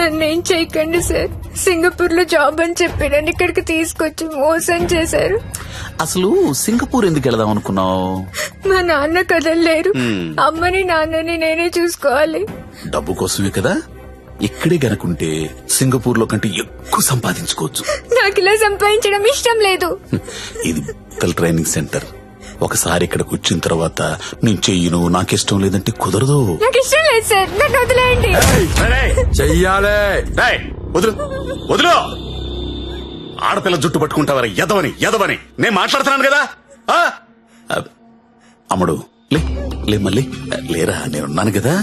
నన్నేం చేయకండి sir. Singapore లో జాబ్ అని చెప్పి నన్ను ఇక్కడికి తీసుకొచ్చి మోసం చేశారు. అసలు సింగపూర్ ఎందుకు వెళదాం అనుకున్నావు? మా నాన్న కదలలేరు. అమ్మని నాన్నని నేనే చూసుకోవాలి. డబ్బు కోసమే కదా. ఇక్కడే గనుకుంటే సింగపూర్ లో కంటే ఎక్కువ సంపాదించుకోవచ్చు. నాకు ఇలా సంపాదించడం ఇష్టం లేదు. ఇది పిల్లల ట్రైనింగ్ సెంటర్. ఒకసారి ఇక్కడికి వచ్చిన తర్వాత నేను చెయ్యను, నాకిష్టం లేదంటే కుదరదు. నాకు ఇష్టం లేదు సార్, నన్ను వదిలేయండి. చెయ్యాలే. వదులు వదులు. ఆడపిల్ల జుట్టు పట్టుకుంటావరా ఎదవని ఎదవని నేను మాట్లాడుతున్నాను కదా. అమ్ముడు లే లే మళ్ళీ లేరా, నేనున్నాను కదా.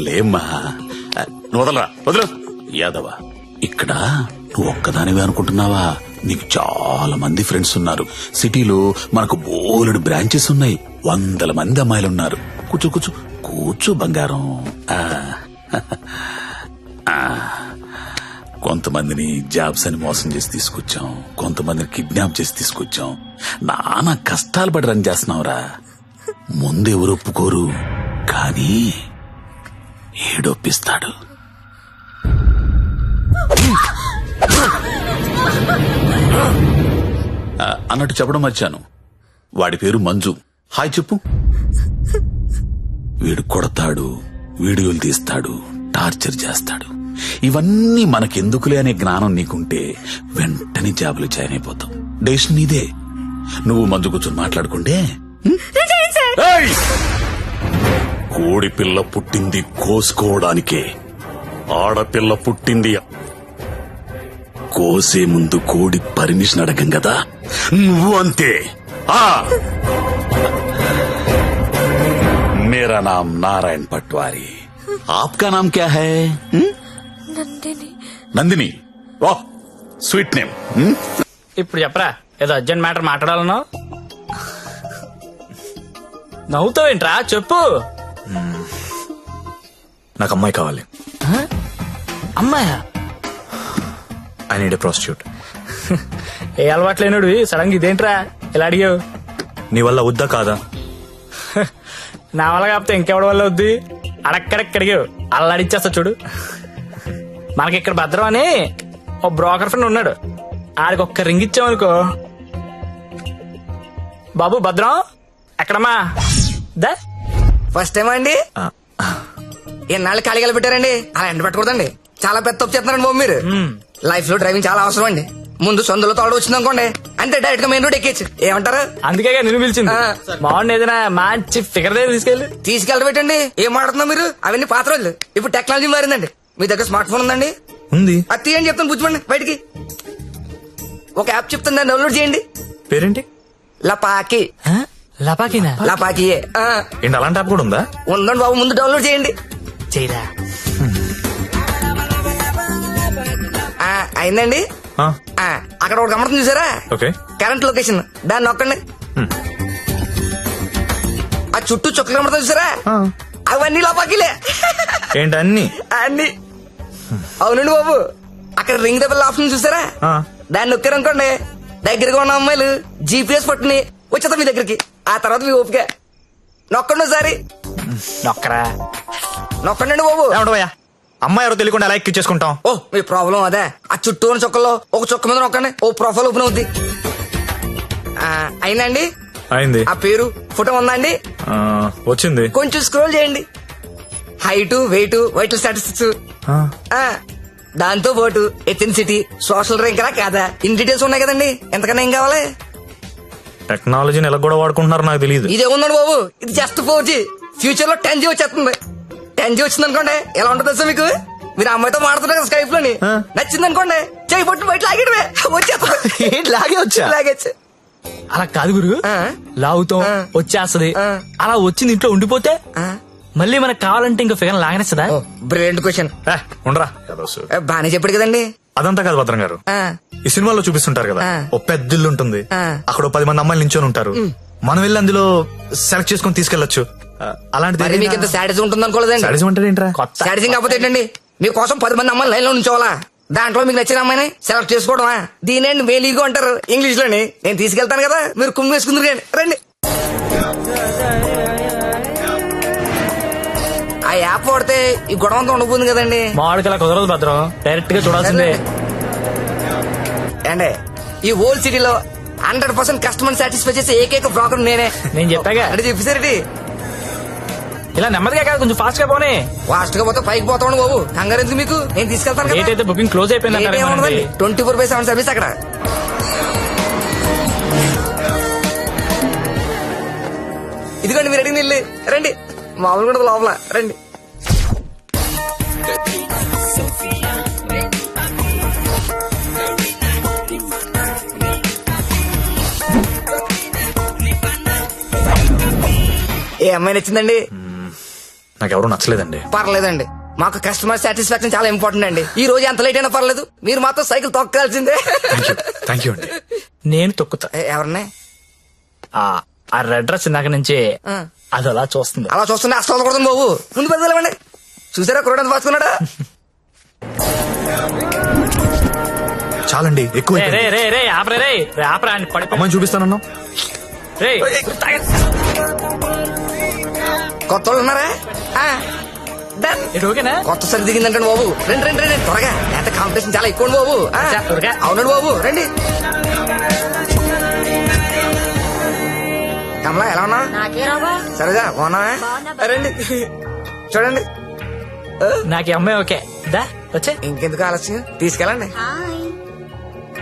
లేమ్మా, నువ్వు వదలరా, వదులు. యాదవ, ఇక్కడ నువ్వు ఒక్కదానివే అనుకుంటున్నావా? నీకు చాలా మంది ఫ్రెండ్స్ ఉన్నారు. సిటీలో మనకు బోలెడు బ్రాంచెస్ ఉన్నాయి. 100 మంది అమ్మాయిలున్నారు. కూర్చో కూర్చో కూర్చో బంగారం. కొంతమందిని జాబ్స్ అని మోసం చేసి తీసుకొచ్చాం, కొంతమందిని కిడ్నాప్ చేసి తీసుకొచ్చాం. నానా కష్టాలు పడి రన్ చేస్తున్నావురా. ముందెవరు ఒప్పుకోరు, కానీ ఏడొప్పిస్తాడు. అన్నట్టు చెప్పడం మర్చాను, వాడి పేరు మంజు. హాయ్ చెప్పు. వీడు కొడతాడు, వీడియోలు తీస్తాడు, టార్చర్ చేస్తాడు. ఇవన్నీ మనకెందుకులే అనే జ్ఞానం నీకుంటే వెంటనే జాబులు జాయిన్ అయిపోతాం. డెసిషన్ నీదే. నువ్వు మంజు కూర్చొని మాట్లాడుకుంటే. కోడి పిల్ల పుట్టింది కోసుకోవడానికే, ఆడపిల్ల పుట్టింది కోసే ముందు కోడి పర్మిషన్ అడగం కదా. నువ్వు అంతే. मेरा नाम नारायण पटवारी, आपका नाम क्या है? నందిని. నందిని. ఓ స్వీట్ నేమ్. ఇప్పుడు చెప్పరా, ఏదో అర్జెంట్ మ్యాటర్ మాట్లాడాలనో. నవ్వుతావేంట్రా, చెప్పు. నాకు అమ్మాయి కావాలి. అమ్మాయా? I need a prostitute. ఏ అలవాటు లేనుడు సడన్ గా ఇదేంట్రా ఇలా అడిగావు? నీ వల్ల వద్దా కాదా? నా వల్ల కాకపోతే ఇంకెవడి వల్ల వద్దు. అడక్కడక్కడిగావు, అల్లాడిచ్చేస్తా చూడు. మనకి ఇక్కడ భద్రం అని ఓ బ్రోకర్ ఫ్రెండ్ ఉన్నాడు. ఆడికి ఒక్క రింగ్ ఇచ్చామనుకో. బాబు భద్రం ఎక్కడమ్మా? దా. ఫస్ట్ టైం అండి. ఎన్నాళ్ళు ఖాళీగా పెట్టారండి, అలా ఎండ పెట్టకూడదండి. చాలా పెద్ద తప్పు చేస్తున్నారండి బాబు మీరు. లైఫ్ లో డ్రైవింగ్ చాలా అవసరం అండి. ముందు సొందులో తోడు వచ్చింది అనుకోండి, అంటే డైరెక్ట్ గా మెయిన్ రోడ్ ఎక్కేచ్చు. ఏమంటారు? అందుకే నిన్ను పిలిచింది. బాగుంది, ఏదైనా మంచి ఫిగర్ దగ్గర తీసుకెళ్ళి పెట్టండి. ఏం మాట్లాడుతున్నా మీరు? అవన్నీ పాత రోజులు. ఇప్పుడు టెక్నాలజీ మారిందండి. మీ దగ్గర స్మార్ట్ ఫోన్ ఉందండి? ఉంది. అది తీయండి, చెప్తాను పుచ్చుకోండి బయటికి. ఒక యాప్ చెప్తాను, దాన్ని డౌన్లోడ్ చేయండి. పేరేంటి? లపాకి. లపాకినా? లపాకియే. ఏంటి అలాంటి యాప్ కూడా ఉందా? ఉందండి బాబు, ముందు డౌన్లోడ్ చేయండి. చేయరా. అయిందండి. అక్కడ ఒకటి గమనం చూసారా? ఓకే. కరెంట్ లొకేషన్, దాన్ని నొక్కండి. ఆ చుట్టూ చుక్కలు కనబడతా చూసారా? అవన్నీ లోపాకిలే. ఏంటి అన్ని? అన్ని. అవునండి బాబు, అక్కడ రింగ్ ద బెల్ ఆప్షన్ చూసారా? దాన్ని నొక్కారనుకోండి, దగ్గరగా ఉన్న అమ్మాయిలు జీపీఎస్ పట్టుని వచ్చేస్తా మీ దగ్గరికి. ఆ తర్వాత మీ ఓపిక. నొక్కండి ఒకసారి. నొక్కరా. నొక్కండి బాబు. ఏమంటావయ్యా, అమ్మాయి ఎవరో తెలియకుండా ఎలా ఎక్కించేసుకుంటాం? ఓ మీ ప్రాబ్లం అదే. ఆ చుట్టూ ఉన్న చుక్కల్లో ఒక చుక్క మీద నొక్కండి, ఓ ప్రొఫైల్ ఓపెన్ అవుద్ది. అయిందండి. అయింది. ఆ పేరు ఫోటో ఉందా అండి? వచ్చింది. కొంచెం స్క్రోల్ చేయండి. హైట్, వెయిట్, వైటల్ స్టాటిస్టిక్స్, దాంతో పాటు ఎథెన్సిటీ, సోషల్ ర్యాంక్ రా కాదా, ఇన్ డీటెయిల్స్ ఉన్నాయి కదండి. ఎంతకన్నా ఏం కావాలి? టెక్నాలజీని ఎలా కూడా వాడుకుంటున్నారో నాకు తెలియదు. ఇదే ఉందండి బాబు, ఇది జస్ట్ 4G. ఫ్యూచర్ లో 10G వచ్చేస్తుంది. 10G వచ్చింది అనుకోండి, ఎలా ఉంటుంది సార్ మీకు? మీరు అమ్మాయితో మాడుతున్నారు స్కైప్ లోని, నచ్చింది అనుకోండి, చేయి పట్టు బయట లాగేయడమే, వచ్చేస్తా. లాగే వచ్చా? లాగేచ్చు. అలా కాదు గురు, లాగుతాం వచ్చేస్తది. అలా వచ్చింది ఇంట్లో ఉండిపోతే మళ్ళీ మనకు కావాలంటే ఇంకా ఫిగర్ లాగనేస్తుందా? Brilliant question. ఉండరా, బానే చెప్పాడు కదండి. అదంతా కాదు భద్రం గారు, ఈ సినిమాలో చూపిస్తుంటారు కదా, ఓ పెద్ద ఇల్లు ఉంటుంది, అక్కడ 10 మంది అమ్మాయిలు నించొని ఉంటారు. మనం వెళ్ళి అందులో సెలెక్ట్ చేసుకుని తీసుకెళ్లొచ్చు. అలాంటిది మీకు ఎంత సాడిజం ఉంటుంది అనుకోలేదండి. సాడిజం అంటే ఏంట్రా? సాడిజం కాకపోతే ఏంటండి? మీకోసం 10 మంది అమ్మాయిలు లైన్ లో ఉంచోవాలా? దాంట్లో మీకు నచ్చిన అమ్మాయిని సెలెక్ట్ చేసుకోవడమా? దీనేండి మేలీగో అంటారు ఇంగ్లీష్ లోని. నేను తీసుకెళ్తాను కదా, మీరు కుమ్మి వేసుకుందరు. రండి. యాప్ వాడితే ఈ గొడవ అంతా ఉండబోతుంది కదండి. మామిడికి అలా కుదరదు భద్రం, డైరెక్ట్ గా చూడాల్సిందే. అండి ఈ ఓల్డ్ సిటీలో 100% కస్టమర్ సాటిస్ఫై చేసే ఏకైక బ్రోకర్ నేనే. నేను చెప్పాగా. అంటే చెప్పేసరికి ఇలా నెమ్మదిగా కాదు, కొంచెం ఫాస్ట్ గా పోనీ. ఫాస్ట్ గా పోతే పైకి పోతాను బాబు. కంగారు ఎందుకు మీకు, నేను తీసుకెళ్తాను కదా. డేట్ అయితే బుకింగ్ క్లోజ్ అయిపోయింది 24/7 సర్వీస్ అక్కడ. ఇదిగోండి మీరు అడిగిన ఇల్లు. రండి, మామూలు కూడా లోపల రండి. ఏ అమ్మాయి నచ్చిందండి? నాకెవరూ నచ్చలేదండి. పర్లేదండి, మాకు కస్టమర్ సాటిస్ఫాక్షన్ చాలా ఇంపార్టెంట్ అండి. ఈ రోజు ఎంత లేట్ అయినా పర్లేదు, మీరు మాత్రం సైకిల్ తొక్కాల్సిందే. థ్యాంక్ యూ అండి. నేను తొక్కుతా. ఎవరిని? ఆ రెడ్ డ్రెస్ ఇందాక నుంచి అది అలా చూస్తుంది. అలా చూస్తుంటే అసలు వదలకూడదు బాబు. ముందు పెద్దలేమండి. చూసారా కుర్రాడు పాసుకున్నాడా? చాలండి, ఎక్కువ రే రే రే ఆపరే రే ఆపరా అని పడి అమ్మాయిని చూపిస్తానన్నా. రే కొత్త వాళ్ళు ఉన్నారా? Done. ఇది ఓకేనా? కొత్త సరి దిగిందంటే బాబు. రండి రండి రండి త్వరగా, ఎంత కాంపిటీషన్ చాలా ఎక్కువ బాబు. త్వరగా. అవునండి బాబు, రండి. కమలా ఎలా ఉన్నా? సరేగా బాగున్నావా? రండి చూడండి. నాకు ఈ అమ్మాయి ఓకే. దా వచ్చే. ఇంకెందుకు ఆలస్యం, తీసుకెళ్ళండి.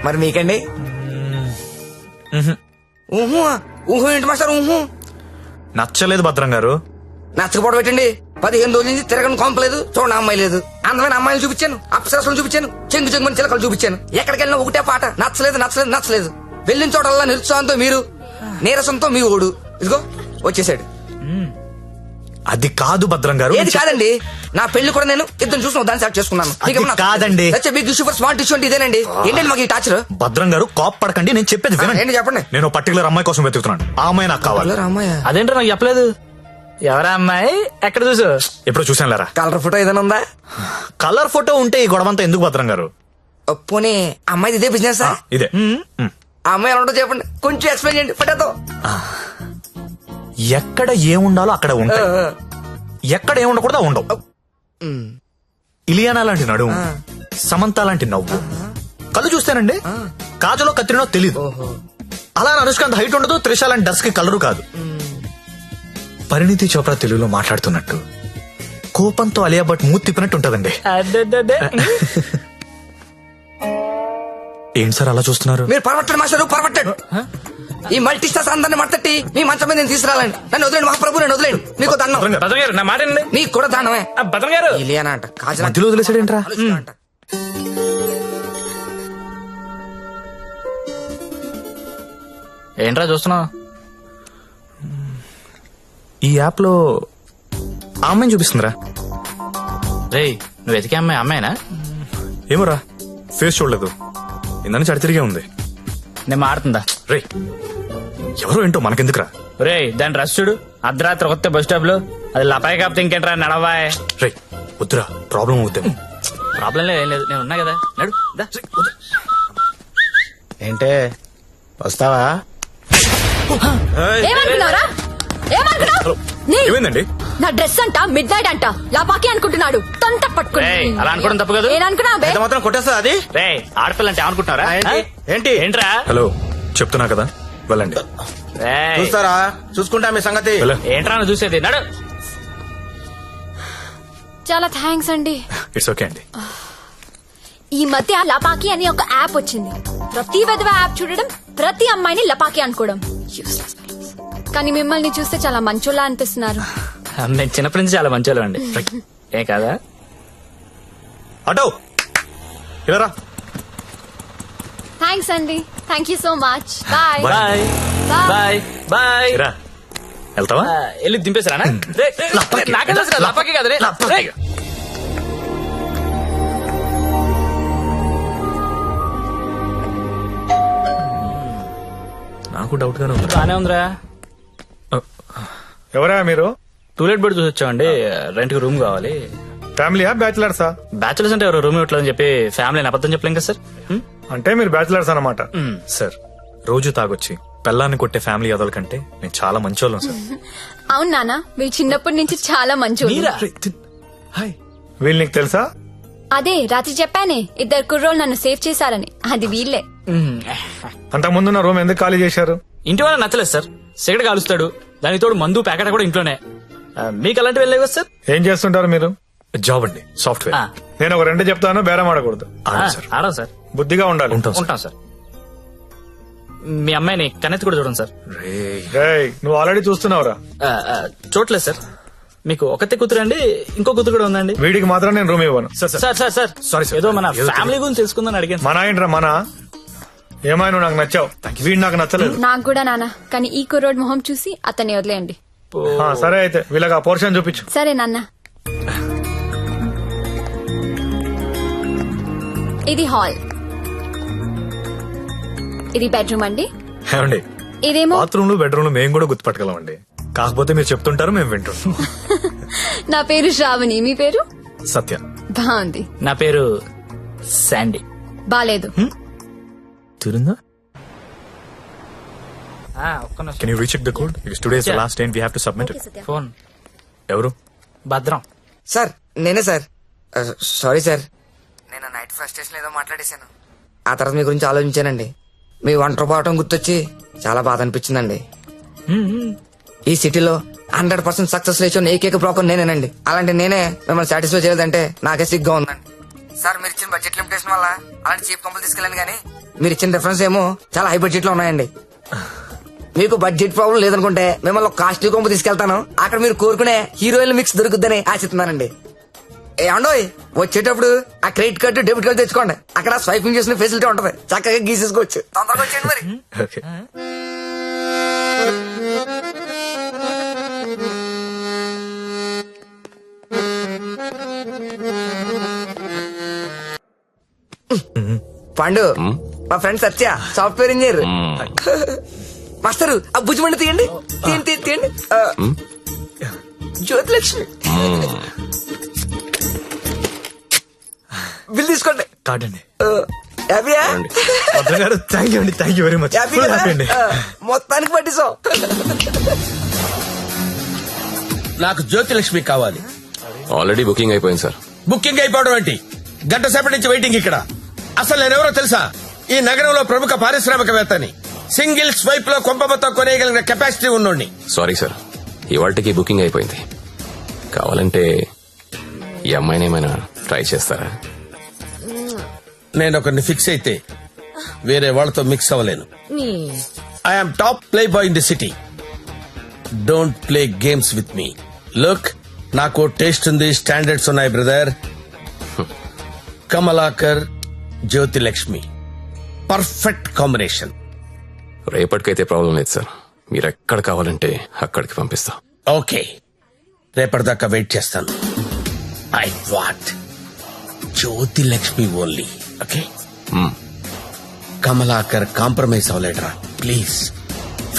మరి మీకండి? ఊహు ఊహు ఏంటి మాస్టర్? ఊహు నచ్చలేదు భద్రం గారు. నచ్చకపోవడం పెట్టండి. 15 రోజుల నుంచి తిరగని కొంపలేదు, చూడండి అమ్మాయి లేదు. అందమైన అమ్మాయిలు చూపించాను, అప్సరసలు చూపించాను, చెంగు చెంగుని చిలకలు చూపించాను. ఎక్కడికి వెళ్ళినా ఒకటే పాట, నచ్చలేదు నచ్చలేదు నచ్చలేదు. వెళ్ళిన చోటల్లా నిరుత్సాహంతో మీరు, నీరసంతో మీ ఓడు. ఇదిగో వచ్చేసాడు. అది కాదు భద్రం గారు. ఏది కాదండి, నా పెళ్లి కూడా నేను ఇద్దరు చూసిన దాన్ని సెలెక్ట్ చేసుకున్నాను. అది కాదండి. Big issue for smart issue అంటే ఇదేనండి. ఏంటండి మాకు ఈ టాచర్? భద్రం గారు కాప్ పడకండి, నేను చెప్పేది వినండి. ఏంటి చెప్పండి. నేను పర్టికులర్ అమ్మాయి కోసం వెతుకుతున్నాను. ఆ అమ్మాయి నాకు కావాలి. అమ్మాయి అదేంటో నాకు చెప్పలేదు. ఎవరా అమ్మాయి? ఎక్కడ చూసు? ఎప్పుడు చూసాను లేరా. కలర్ ఫోటో ఏదైనా ఉందా? కలర్ ఫోటో ఉంటే ఈ గొడవంతా ఎందుకు భద్రం గారు? పోనీ అమ్మాయిది ఇదే బిజినెస్? ఇదే. ఆ అమ్మాయి ఎలా ఉంటుందో చెప్పండి, కొంచెం ఎక్స్ప్లెయిన్ చేయండి ఫోటోతో. ఎక్కడ ఏముండాలో అక్కడ ఉంటాయి, ఎక్కడ ఏముండకూడదో ఉండవు. ఇలియానా లాంటి నడుము, సమంత లాంటి నవ్వు, కళ్ళు చూస్తేనండి కాజలో కత్తిరినో తెలీదు. అలా అనుష్కాంత్ హైట్ ఉండదు, త్రిష లాంటి డస్ కి కలరు కాదు. పరిణితి చోప్రా తెలుగులో మాట్లాడుతున్నట్టు, కోపంతో అలియా భట్ మూతి తిప్పినట్టు ఉంటదండి. ఏంటి సార్ అలా చూస్తున్నారు? మీరు పరమట్టండి మాస్టర్, పరమట్టండి. ఈ మల్టీ స్టార్స్ అందరిని మట్టట్టి మీ మంచం మీద నేను తీసుకురాలండి. నన్ను వదిలేండి మహాప్రభు, నన్ను వదిలేండి. మీకు దండం. భద్రం గారు నా మాట వినండి. మీకు కూడా దండమే. భద్రం గారు ఇలియానా అంట, కాజల్ మధ్యలో వదిలేసాడేంట్రా? అంట. ఏంట్రా చూస్తున్నావు? ఈ యాప్ లో ఆ అమ్మాయిని చూపిస్తుందిరా. రే నువ్వు వెతికే అమ్మాయి అమ్మాయినా? ఏమోరా, ఫేస్ చూడలేదు, ఇందని చడితిరిగే ఉంది. నేను మారుతుందా? రే ఎవరో ఏంటో మనకెందుకురా. రే దాని డ్రెస్ చూడు, అర్ధరాత్రి కొత్త బస్ స్టాప్ లో. అది లపాయి కాపుతే ఇంకేంట్రా నడవాయ్. రే వద్దురా, ప్రాబ్లం అవుతాము. ప్రాబ్లం లేదు, ఏం లేదు, నేను ఉన్నా కదా. నడు దా. ఏంటే వస్తావా? ఏమనుకున్నారా? ఏమనుకున్నావు? ఏమైందండి? నా డ్రెస్ అంట, మిడ్ నైట్ అంట, లపాకి అనుకుంటున్నాడు. తొంత పట్టుకుని రేయ్, అలా అనుకోవడం తప్పు కాదు. ఏమనుకున్నావు బే? ఎంత మాత్రం కొట్టేస్తా అది? రే ఆడపిల్ల అంటే ఏమనుకుంటున్నారా? ఏంటి? ఏంట్రా? హలో చెప్తున్నా కదా, వెళ్ళండి. రేయ్, చూస్తారా? చూసుకుంటా మీ సంగతి. వెళ్ళ. ఏంట్రా నువ్వు చూసేది? నడు. చాలా థ్యాంక్స్ అండి. ఇట్స్ ఓకే అండి. ఈ మధ్య లపాకి అని ఒక యాప్ వచ్చింది. ప్రతి విధవ యాప్ చూడడం, ప్రతి అమ్మాయిని లపాకి అనుకోవడం. Useless fellows. కానీ మిమ్మల్ని చూస్తే చాలా మంచోళ్ళ అనిపిస్తున్నారు. నేను చిన్నప్పటి నుంచి చాలా మంచోళ్ళు అండి. ఏ కాదా? అటో ఇలా థ్యాంక్స్ అండి. Thank you so much. Bye bye bye bye. రా. వెళ్తావా? వెళ్ళి దింపేసారా? నాకే తెలుసు కదా, లపాకి కదా. రేయ్. నాకు డౌట్ గానే ఉంది. బానే ఉందిరా. ఎవరా మీరు? టూలెట్ బెడ్ చూసి వచ్చామండి. రెంట్ కి రూమ్ కావాలి. ఫ్యామిలీయా బ్యాచిలర్సా? బ్యాచులర్స్ అంటే ఎవరు రూమ్ ఇవ్వట్లేదని చెప్పి ఫ్యామిలీ అబద్ధం చెప్పలేం కదా సార్. అంటే మీరు బ్యాచిలర్స్ అన్నమాట. సార్ రోజు తాగొచ్చి పెళ్ళాన్ని కొట్టే ఫ్యామిలీ అదల కంటే నేను చాలా మంచోళ్ళం సార్. అవును నాన్న, వీళ్ళు చిన్నప్పటి నుంచి చాలా మంచి మీరా? హాయ్, వీళ్ళు నీకు తెలుసా? అదే రాత్రి చెప్పానే, 2 కుర్రోళ్ళు నన్ను సేవ్ చేశారని. అది వీళ్ళే. అంతకు ముందు నా రూమ్ ఎందుకు ఖాళీ చేశారు? ఇంటి వాళ్ళ నచ్చలేదు సార్. సిగరెట్ కాలుస్తాడు, దానికి తోడు మందు ప్యాకెట్ కూడా ఇంట్లోనే. మీకు అలాంటివి వెళ్ళలేవు కదా సార్? ఏం చేస్తుంటారు మీరు? జాబ్ అండి, సాఫ్ట్వేర్. ఆ. నేను ఒక 2 చెప్తాను, బేరం ఆడకూడదు. సార్ ఆడం సార్. బుద్ధిగా ఉండాలి. ఉంటాం ఉంటాం సార్. మీ అమ్మాయిని కన్నెత్తి కూడా చూడండి సార్. రేయ్, నువ్వు ఆల్రెడీ చూస్తున్నావురా. చూడలేదు సార్. మీకు ఒకతే కూతురు అండి, ఇంకో కూతురు కూడా ఉందండి. వీడికి మాత్రం నేను రూమ్ ఇవ్వను. Sir sir sir Sorry, sir. ఏదో మన ఏదో ఫ్యామిలీ గురించి తెలుసుకుందని అడిగాను. మన ఏంట్రా మన? ఏమైనా నాకు నచ్చావు, వీడు నాకు నచ్చలేదు. నాకు కూడా నాన్న, కానీ ఈ కుర్రోడ్ మొహం చూసి అతన్ని వదిలేయండి. సరే అయితే వీళ్ళకి ఆ పోర్షన్ చూపించు. సరే నాన్న. ఇది హాల్, ఇది బెడ్రూమ్ అండి. ఏమండి, ఇదేమో బాత్రూమ్ బెడ్రూమ్ మేము కూడా గుర్తుపట్టగలమండి. కాకపోతే మీరు చెప్తుంటారు, మేము వింటుంటాం. నా పేరు శ్రావణి, మీ పేరు? సత్య. బాగుంది. నా పేరు శాండీ. బాలేదు. తిరుందా? ఒక్క నిమిషం. Can you recheck the code? Because today is the last day and we have to submit it. Phone ఎవరు? భద్రం. సార్ నేనే సార్. సారీ సార్, నేను నైట్ ఫస్ట్ స్టేషన్ ఏదో మాట్లాడేశాను. ఆ తర్వాత మీ గురించి ఆలోచించానండి. మీ ఒంటరి పోవటం గుర్తొచ్చి చాలా బాధ అనిపించిందండి. ఈ సిటీలో 100% సక్సెస్ లేచిన ఏకైక బ్రోకర్ నేనేనండి. అలాంటి నేనే మిమ్మల్ని సాటిస్ఫై చేయలేదంటే నాకే సిగ్గా ఉందండి. సార్ మీరు ఇచ్చిన బడ్జెట్ లిమిటేషన్ వల్ల అలాంటి చీప్ కంపెనీ తీసుకెళ్ళాను, కానీ మీరు ఇచ్చిన రిఫరెన్స్ ఏమో చాలా హై బడ్జెట్ లో ఉన్నాయండి. మీకు బడ్జెట్ ప్రాబ్లం లేదనుకుంటే మిమ్మల్ని ఒక కాస్ట్లీ కొంపు తీసుకెళ్తాను. అక్కడ మీరు కోరుకునే హీరోయిన్ మిక్స్ దొరుకుద్దని ఆశిస్తున్నానండి. ఏమండోయ్, వచ్చేటప్పుడు ఆ క్రెడిట్ కార్డు డెబిట్ కార్డు తెచ్చుకోండి. అక్కడ స్వైపింగ్ చేసిన ఫెసిలిటీ ఉంటది, చక్కగా గీసేసుకోవచ్చు. తొందరగా వచ్చేయండి మరి. Okay. పండు, మా ఫ్రెండ్ సత్య, సాఫ్ట్వేర్ ఇంజనీర్. మాస్టరు ఆ భుజమండి తీయండి, తీయండి తీయండి. జ్యోతిలక్ష్మి బిల్ తీసుకోండి. కార్డ్ అండి. హ్యాపీయా? భద్రం గారు, థ్యాంక్ యూ అండి, thank you very much. Happy Full కదా? happy అండి. మొత్తానికి పట్టిస్తాం. నాకు జ్యోతిలక్ష్మి కావాలి. ఆల్రెడీ బుకింగ్ అయిపోయింది సార్. బుకింగ్ అయిపోవడం ఏంటి? గంట సేపటి నుంచి వెయిటింగ్ ఇక్కడ. అసలు నేనెవరో తెలుసా? ఈ నగరంలో ప్రముఖ పారిశ్రామికవేత్తని. సింగిల్ స్వైప్ లో కొంప మొత్తం కొనేయగలిగిన కెపాసిటీ ఉన్నోడిని. సారీ సార్, ఇవాళకి బుకింగ్ అయిపోయింది. కావాలంటే ఈ అమ్మాయిని ఏమైనా ట్రై చేస్తారా? నేను ఒకరిని ఫిక్స్ అయితే వేరే వాళ్ళతో మిక్స్ అవ్వలేను. I'm top playboy in the city. Don't play games with me. Look, నాకు టేస్ట్ ఉంది, స్టాండర్డ్స్ ఉన్నాయి brother. Kamalakar, Jyothilakshmi, perfect combination. రేపటికైతే ప్రాబ్లం లేదు సార్, మీరు ఎక్కడ కావాలంటే అక్కడికి పంపిస్తా. ఓకే, రేపటిదాకా వెయిట్ చేస్తాను. I want Jyothilakshmi only. Okay, Kamalakar compromise అవ్వలేడరా ప్లీజ్.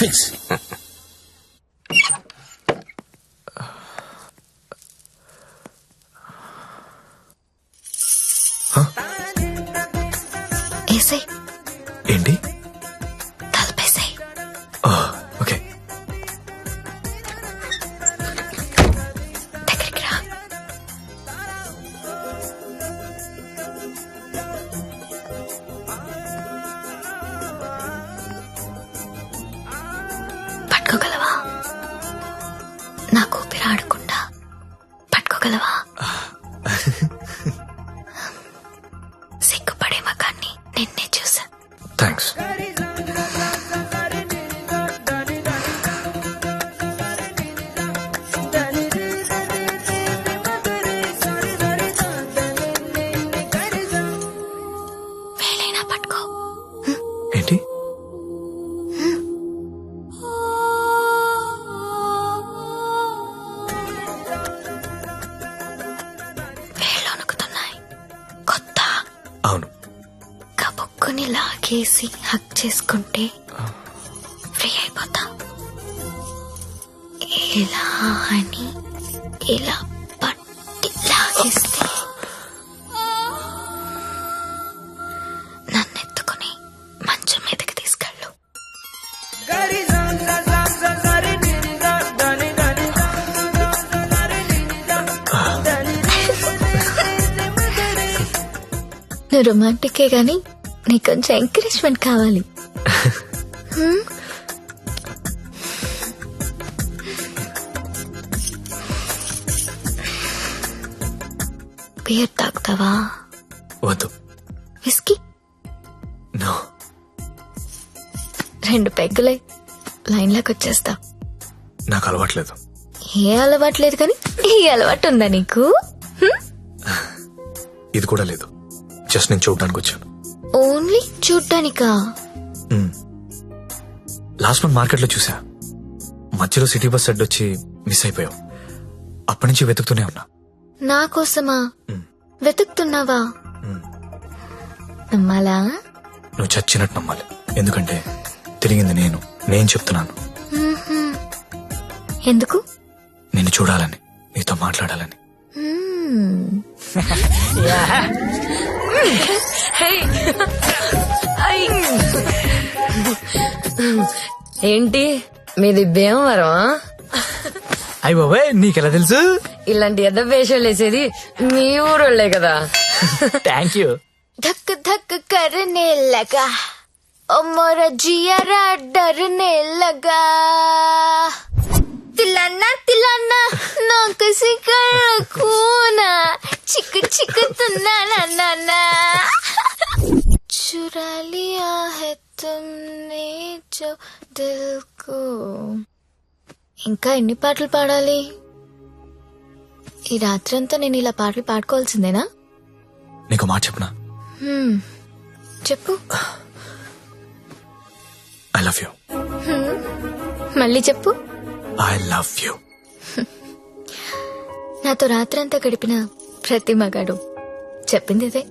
ఫిక్స్. ఏసై ఏంటి? తలపేసాయి. ఓకే. దగ్గరికి రా. పట్టుకోగలవా? నాకు ఊపిరి ఆడకుండా పట్టుకోగలవా? సిగ్గుపడే మగాన్ని నిన్నే చూసా. థ్యాంక్స్. వేలైనా పట్టుకో. ఏంటి? వేళ్ళు వణుకుతున్నాయి. కొత్త అవును. కబుక్కుని లాగేసి హక్ చేసుకుంటే ఫ్రీ అయిపోతా. ఇలా అని ఇలా పట్టి లాగేస్తే నన్నెత్తుకుని మంచం మీదకి తీసుకెళ్ళు. నువ్వు రొమాంటికే గాని నీకు కొంచెం ఎంకరేజ్మెంట్ కావాలి. బియర్ తాగుతావా? వద్దు. విస్కీ? నో. 2 పెగ్గులై లైన్లోకి వచ్చేస్తా. నాకు అలవాట్లేదు. ఏ అలవాట్లేదు కానీ ఈ అలవాటు ఉందా నీకు? ఇది కూడా లేదు. జస్ట్ నేను చూడడానికి వచ్చాను. ఓన్లీ చూడ్డానికా? లాస్ట్ మంత్ మార్కెట్లో చూసా. మధ్యలో సిటీ బస్ అడ్డు వచ్చి మిస్ అయిపోయావు. అప్పటి నుంచి వెతుకుతూనే ఉన్నా. నా కోసమా వెతుకుతున్నావా? నమ్మాలా? నువ్వు చచ్చినట్టు నమ్మాలి. ఎందుకంటే తిరిగింది నేను చెప్తున్నాను. ఎందుకు? నిన్ను చూడాలని, నీతో మాట్లాడాలని. ఏంటి మీది భీమవరం? అయ్య బాబాయ్ నీకెలా తెలుసు? ఇలాంటి ఎద్ద వేషాలు వేసేది మీ ఊరోళ్లే కదా. Thank you. धक धक करने लगा ओ मोरा जियारा डरने लगा तिलाना तिलाना ना किसी कर खूना चिक चिक तुना ना ना ना चुरा लिया है तुमने जो दिल को. ఇంకా ఎన్ని పాటలు పాడాలి? ఈ రాత్రంతా నేను ఇలా పాటలు పాడుకోవాల్సిందేనా? నీకు మాట చెప్పనా? చెప్పు. I love you. మళ్ళీ చెప్పు. I love you. నాతో రాత్రంతా గడిపిన ప్రతి మగాడు చెప్పింది ఇదే.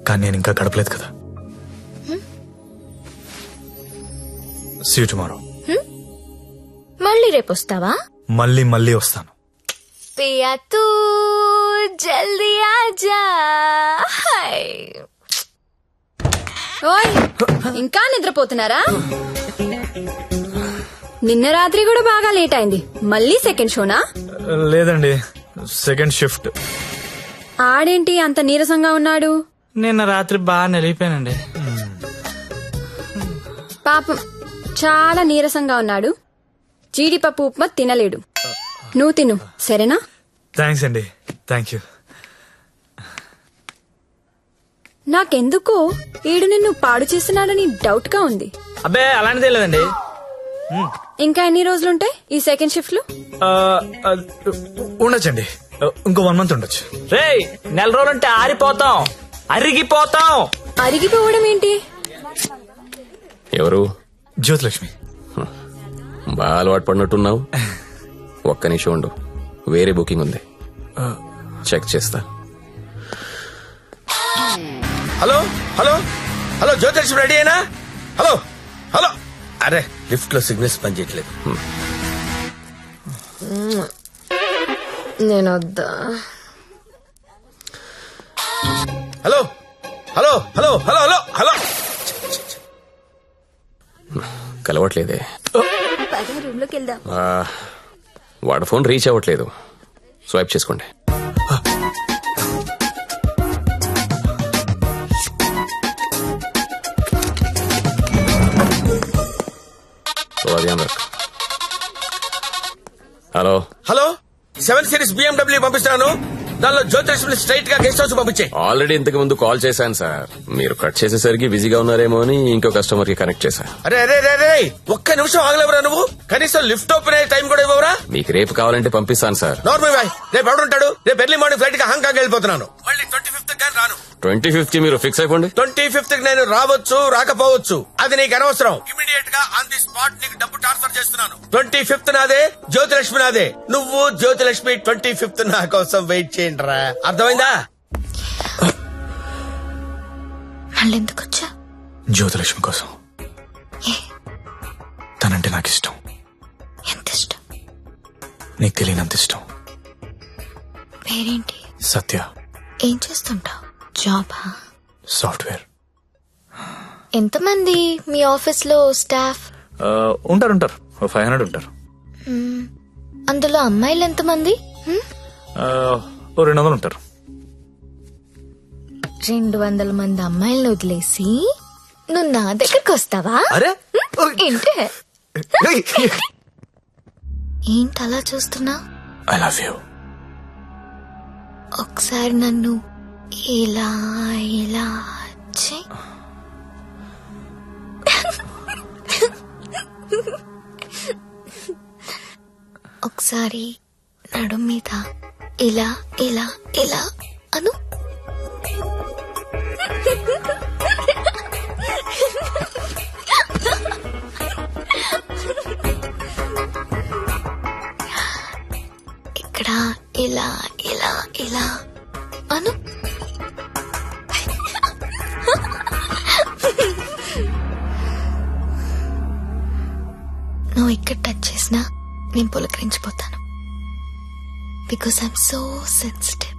కానీ నేను ఇంకా గడపలేదు కదా. See you tomorrow. మళ్ళీ రేపు వస్తావా? మళ్ళీ వస్తాను. పియా తూ జల్దీ ఆజా. ఓయ్ ఇంకా నిద్రపోతున్నారా? నిన్న రాత్రి కూడా బాగా లేట్ అయింది. మళ్ళీ సెకండ్ షోనా? లేదండి, సెకండ్ షిఫ్ట్. ఆడేంటి అంత నీరసంగా ఉన్నాడు? నిన్న రాత్రి బాగా నలిగిపోయానండి. పాపం చాలా నీరసంగా ఉన్నాడు. జీడిపప్పు ఉప్మా తినలేడు. నువ్వు తిను సరేనా? థ్యాంక్స్ అండి. Thank you. నాకెందుకో ఈడు నిన్ను పాడు చేస్తున్నాడని డౌట్ గా ఉంది. అబ్బే అలాంటిదే లేదండి. ఇంకా ఎన్ని రోజులుంటాయి ఈ సెకండ్ షిఫ్ట్ లో? ఉండొచ్చండి, ఇంకో 1 month ఉండొచ్చు. రేయ్ 4 రోజులుంటే ఆరిపోతాం, అరిగిపోతాం. అరిగిపోవడం ఏంటి? ఎవరు? జ్యోతిలక్ష్మి. బాగా అలవాటు పడినట్టున్నావు. ఒక్క నిమిషం ఉండు, వేరే బుకింగ్ ఉంది, చెక్ చేస్తా. Hello hello hello Jyothilakshmi ready అయినా? Hello hello. అరే లిఫ్ట్ లో సిగ్నల్స్ పనిచేయట్లేదు. నేను వద్దా? Hello hello hello hello hello hello. కలవట్లేదే. రూమ్ లోకి వెళ్దాం. వాడు ఫోన్ రీచ్ అవ్వట్లేదు. స్వైప్ చేసుకోండి. హలో హలో 7 Series BMW పంపిస్తాను. దానిలో జ్యోతిలక్ష్మి స్ట్రైట్ గా గెస్ట్ హౌస్ పంపించే. ఆల్రెడీ ఇంతకు ముందు కాల్ చేశాను సార్. మీరు కట్ చేసేసరికి బిజీగా ఉన్నారేమో అని ఇంకో కస్టమర్ కి కనెక్ట్ చేశా. అరే అరే అరే ఒక్క నిమిషం ఆగలేవరా నువ్వు? కనీసం లిఫ్ట్ ఓపెన్ అయ్యే టైం కూడా ఇవ్వరా? మీకు రేపు కావాలంటే పంపిస్తాను సార్. నార్మల్ బాయ్, రేపు ఎవడుంటాడు? రేపు ఎర్లీ మార్నింగ్ ఫ్లైట్ గా హాంకాంగ్ వెళ్ళిపోతున్నాను. మళ్ళీ 25th కానీ రాను. 25th మీరు ఫిక్స్ అయిపోండి. 25th నేను రావచ్చు రాకపోవచ్చు, అది నీకు అనవసరం. ఇమీడియట్ గా ఆన్ ది స్పాట్ నీకు డబ్బు ట్రాన్స్ఫర్ చేస్తున్నాను. 25th నాదే, జ్యోతిలక్ష్మి నాదే. నువ్వు జ్యోతిలక్ష్మి 25th నా కోసం వెయిట్ చేయండి రా. అర్థమైందా? మళ్ళెందుకు వచ్చా? జ్యోతిలక్ష్మి కోసం. తనంటే నాకు ఇష్టం. ఎంత ఇష్టం? నీకు తెలియనంత ఇష్టం. పేరేంటి? సత్య. ఏం చేస్తుంటావు? జాబా? సాఫ్ట్వేర్. ఎంతమంది మీ ఆఫీస్ లో స్టాఫ్? ఉంటారు 500 ఉంటారు. అందులో అమ్మాయిలు ఎంతమంది? 200 ఉంటారు. 200 మంది అమ్మాయిలను వదిలేసి నువ్వు నా దగ్గరకు వస్తావా? అరే ఏంటే ఏంటి అలా చూస్తున్నా? I love you. ఒకసారి నన్ను ఇలా ఇలా చెయ్. ఒకసారి నడుం మీద ఇలా ఇలా ఇలా అను. ఇక్కడ ఇలా ఇలా ఇలా అను. నువ్వు ఇక్కడ టచ్ చేసినా నేను పులకరించిపోతాను. Because I'm so sensitive.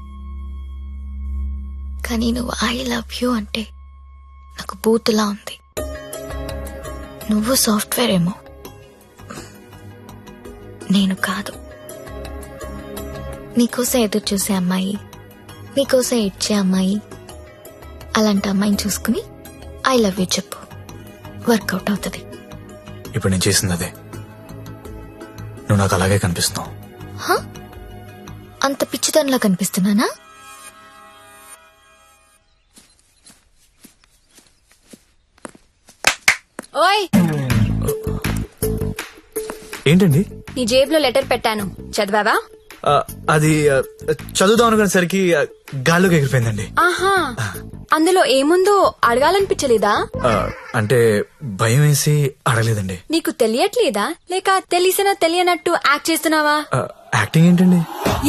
కానీ నువ్వు ఐ లవ్ యూ అంటే నాకు బూతులా ఉంది. నువ్వు సాఫ్ట్వేర్ ఏమో, నేను కాదు. నీకోసం ఎదురు చూసే అమ్మాయి, నీకోసం ఇచ్చే అమ్మాయి, అలాంటి అమ్మాయిని చూసుకుని ఐ లవ్ యూ చెప్పు, వర్కౌట్ అవుతుంది. ఇప్పుడు నేను చేసింది అదే. నువ్వు నాకు అలాగే కనిపిస్తున్నావు. అంత పిచ్చితనంలా కనిపిస్తున్నానా? ఓయ్, ఏంటండి? నీ జేబులో లెటర్ పెట్టాను, చదివావా? అది చదువుదాం అనుకునేసరికి గాల్లోకి ఎగిరిపోయిందండి. ఆహా, అందులో ఏముందో అడగాలనిపించలేదా? అంటే భయం వేసి అడగలేదండి. నీకు తెలియట్లేదా, లేక తెలిసినా తెలియనట్టు యాక్ట్ చేస్తున్నావా? యాక్టింగ్ ఏంటండి?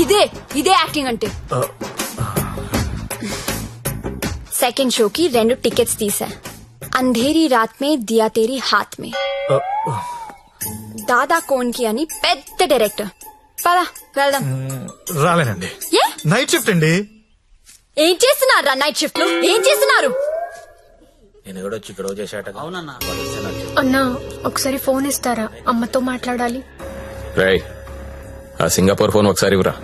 ఇదే యాక్టింగ్ అంటే. సెకండ్ షోకి 2 టికెట్స్ తీసా. అంధేరీ రాత్ మే దియా తేరీ హాత్ మే. దాదా కోన్కి అని పెద్ద డైరెక్టర్. పదా వెళ్దాం. రాలేనండి, నైట్ షిఫ్ట్ అండి. ఏం చేస్తున్నారా నైట్ షిఫ్ట్ లో? ఏం చేస్తున్నారు? అన్నా ఒకసారి ఫోన్ ఇస్తారా? అమ్మతో మాట్లాడాలి. రేయ్, ఆ సింగపూర్ ఫోన్ ఒకసారి ఇవ్వరా.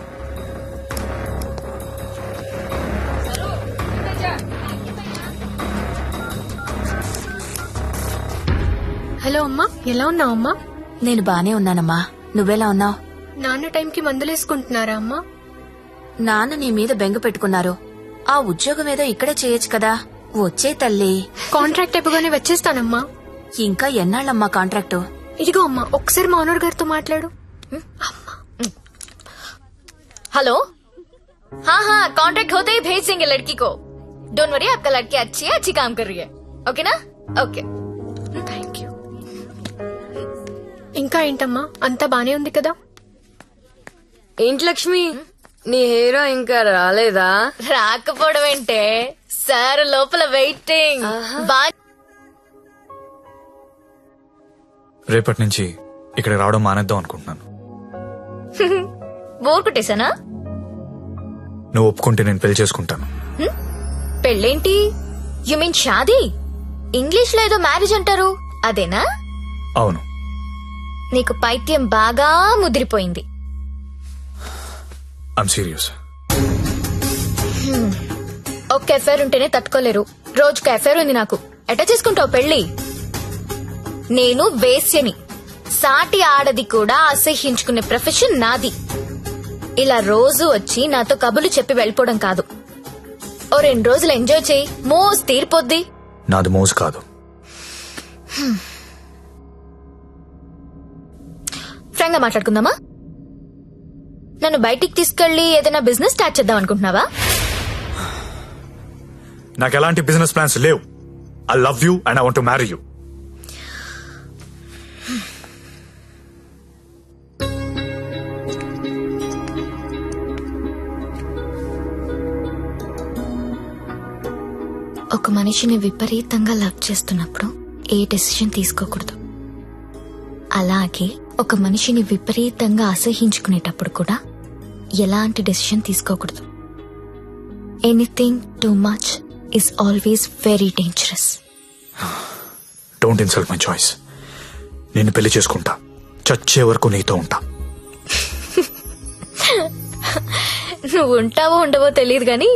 హలో అమ్మా, ఎలా ఉన్నావు అమ్మా? నేను బానే ఉన్నానమ్మా, నువ్వెలా ఉన్నావు? నాన్న టైంకి మందులేసుకుంటున్నారా అమ్మా? నాన్న నీ మీద బెంగ పెట్టుకున్నారు. ఆ ఉద్యోగం ఏదో ఇక్కడే చేయొచ్చు కదా. వచ్చే తల్లి. కాంట్రాక్ట్ అయిపోగానే వచ్చేస్తానమ్మా. ఇంకా ఎన్నాళ్ళమ్మా కాంట్రాక్టు? ఇదిగో అమ్మా, ఒకసారి మా ఓనర్ గారితో మాట్లాడు. हेलो, हाँ हाँ कॉन्ट्रैक्ट होते ही भेज देंगे लड़की को. डोंट वरी, आपका लड़की अच्छी काम कर रही है. ओके ना? Okay, thank you. ఇంకా ఏంటమ్మా, అంతా బానే ఉంది కదా? ఏంటి లక్ష్మి, నీ హీరో ఇంకా రాలేదా? రాకపోవడం ఏంటే సార్, లోపల వెయిటింగ్. రేపటి నుంచి ఇక్కడ రావడం మానేద్దాం అనుకుంటున్నాను. బోర్ కొట్టేశానా? నువ్వు ఒప్పుకుంటే నేను పెళ్లి చేసుకుంటాను. పెళ్ళేంటి? You mean shaadi? ఇంగ్లీష్ లో ఏదో మ్యారేజ్ అంటారు, అదేనా? అవును. నీకు పైత్యం బాగా ముదిరిపోయింది. I'm serious. ఒక్క ఎఫైర్ ఉంటేనే తట్టుకోలేరు, రోజుకు ఎఫైర్ ఉంది నాకు. ఎట్లా చేసుకుంటావు పెళ్లి? నేను వేశ్యని, సాటి ఆడది కూడా అసహ్యించుకునే ప్రొఫెషన్ నాది. ఇలా రోజు వచ్చి నాతో కబులు చెప్పి వెళ్ళిపోవడం కాదు. ఓ 2 రోజులు ఎంజాయ్ చేయి, మోస్ తీరిపోద్ది. నాది మోజు కాదు. ఫ్రాంక్ గా మాట్లాడుకుందామా? నన్ను బయటికి తీసుకెళ్లి ఏదైనా బిజినెస్ స్టార్ట్ చేద్దాం అనుకుంటున్నావా? నాకు ఎలాంటి బిజినెస్ ప్లాన్స్ లేవు. I love you and I want to marry you. ఒక మనిషిని విపరీతంగా లవ్ చేస్తున్నప్పుడు ఏ డెసిషన్ తీసుకోకూడదు. అలాగే ఒక మనిషిని విపరీతంగా అసహించుకునేటప్పుడు కూడా ఎలాంటి డెసిషన్ తీసుకోకూడదు. Anything too much is always very dangerous. Don't insult my choice. నేను పెళ్లి చేసుకుంటా, చచ్చే వరకు నీతో ఉంటా. నువ్వు ఉంటావో ఉండవో తెలియదు గాని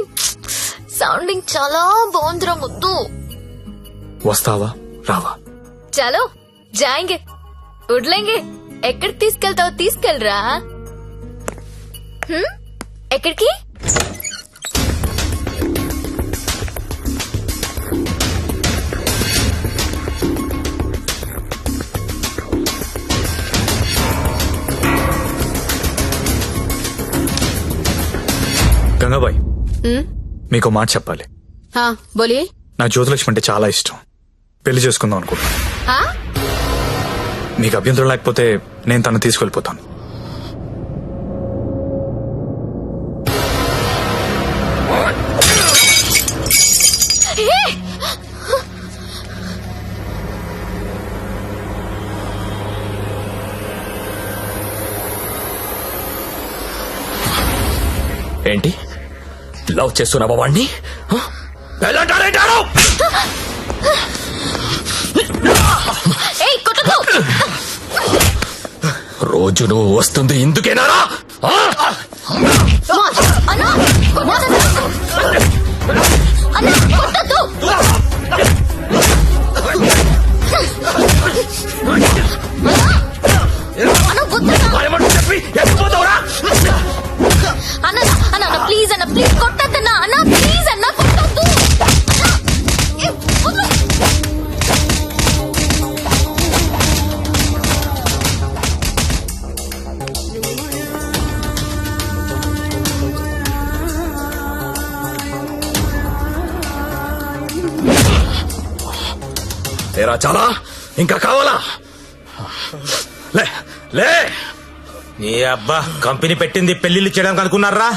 సౌండింగ్ చాలా బాగుందిరా ముద్దు. వస్తావా రావా? చలో జాయింగే ఉడ్లేంగే. ఎక్కడికి తీసుకెళ్తావు తీసుకెళ్ళరా. ఎక్కడికి? గంగాబాయ్, మీకు మాట చెప్పాలి. हाँ बोलिए. నా జ్యోతిలక్ష్మి అంటే చాలా ఇష్టం. పెళ్లి చేసుకుందాం అనుకుంటున్నా. हाँ మీకు అభ్యంతరం లేకపోతే నేను తను తీసుకెళ్ళిపోతాను. ఏంటి లవ్ చేస్తున్నావా వాణ్ణి? పెళ్ళంటారేంటారు? ఏయ్ కొట్టకు. రోజు నువ్వు వస్తుంది ఇందుకేనారా? అన్నా అన్నా కొట్టద్దు. అన్న అన్న ప్లీజ్ అన్న ప్లీజ్ కొట్టద్దన్నా. అన్న ప్లీజ్ అన్న కొట్టద్దు. ఏరా చాలా ఇంకా కావాలా? లే లే. ఏ అబ్బా, కంపెనీ పెట్టింది పెళ్లిళ్ళు చేయడానికి అనుకున్నారా?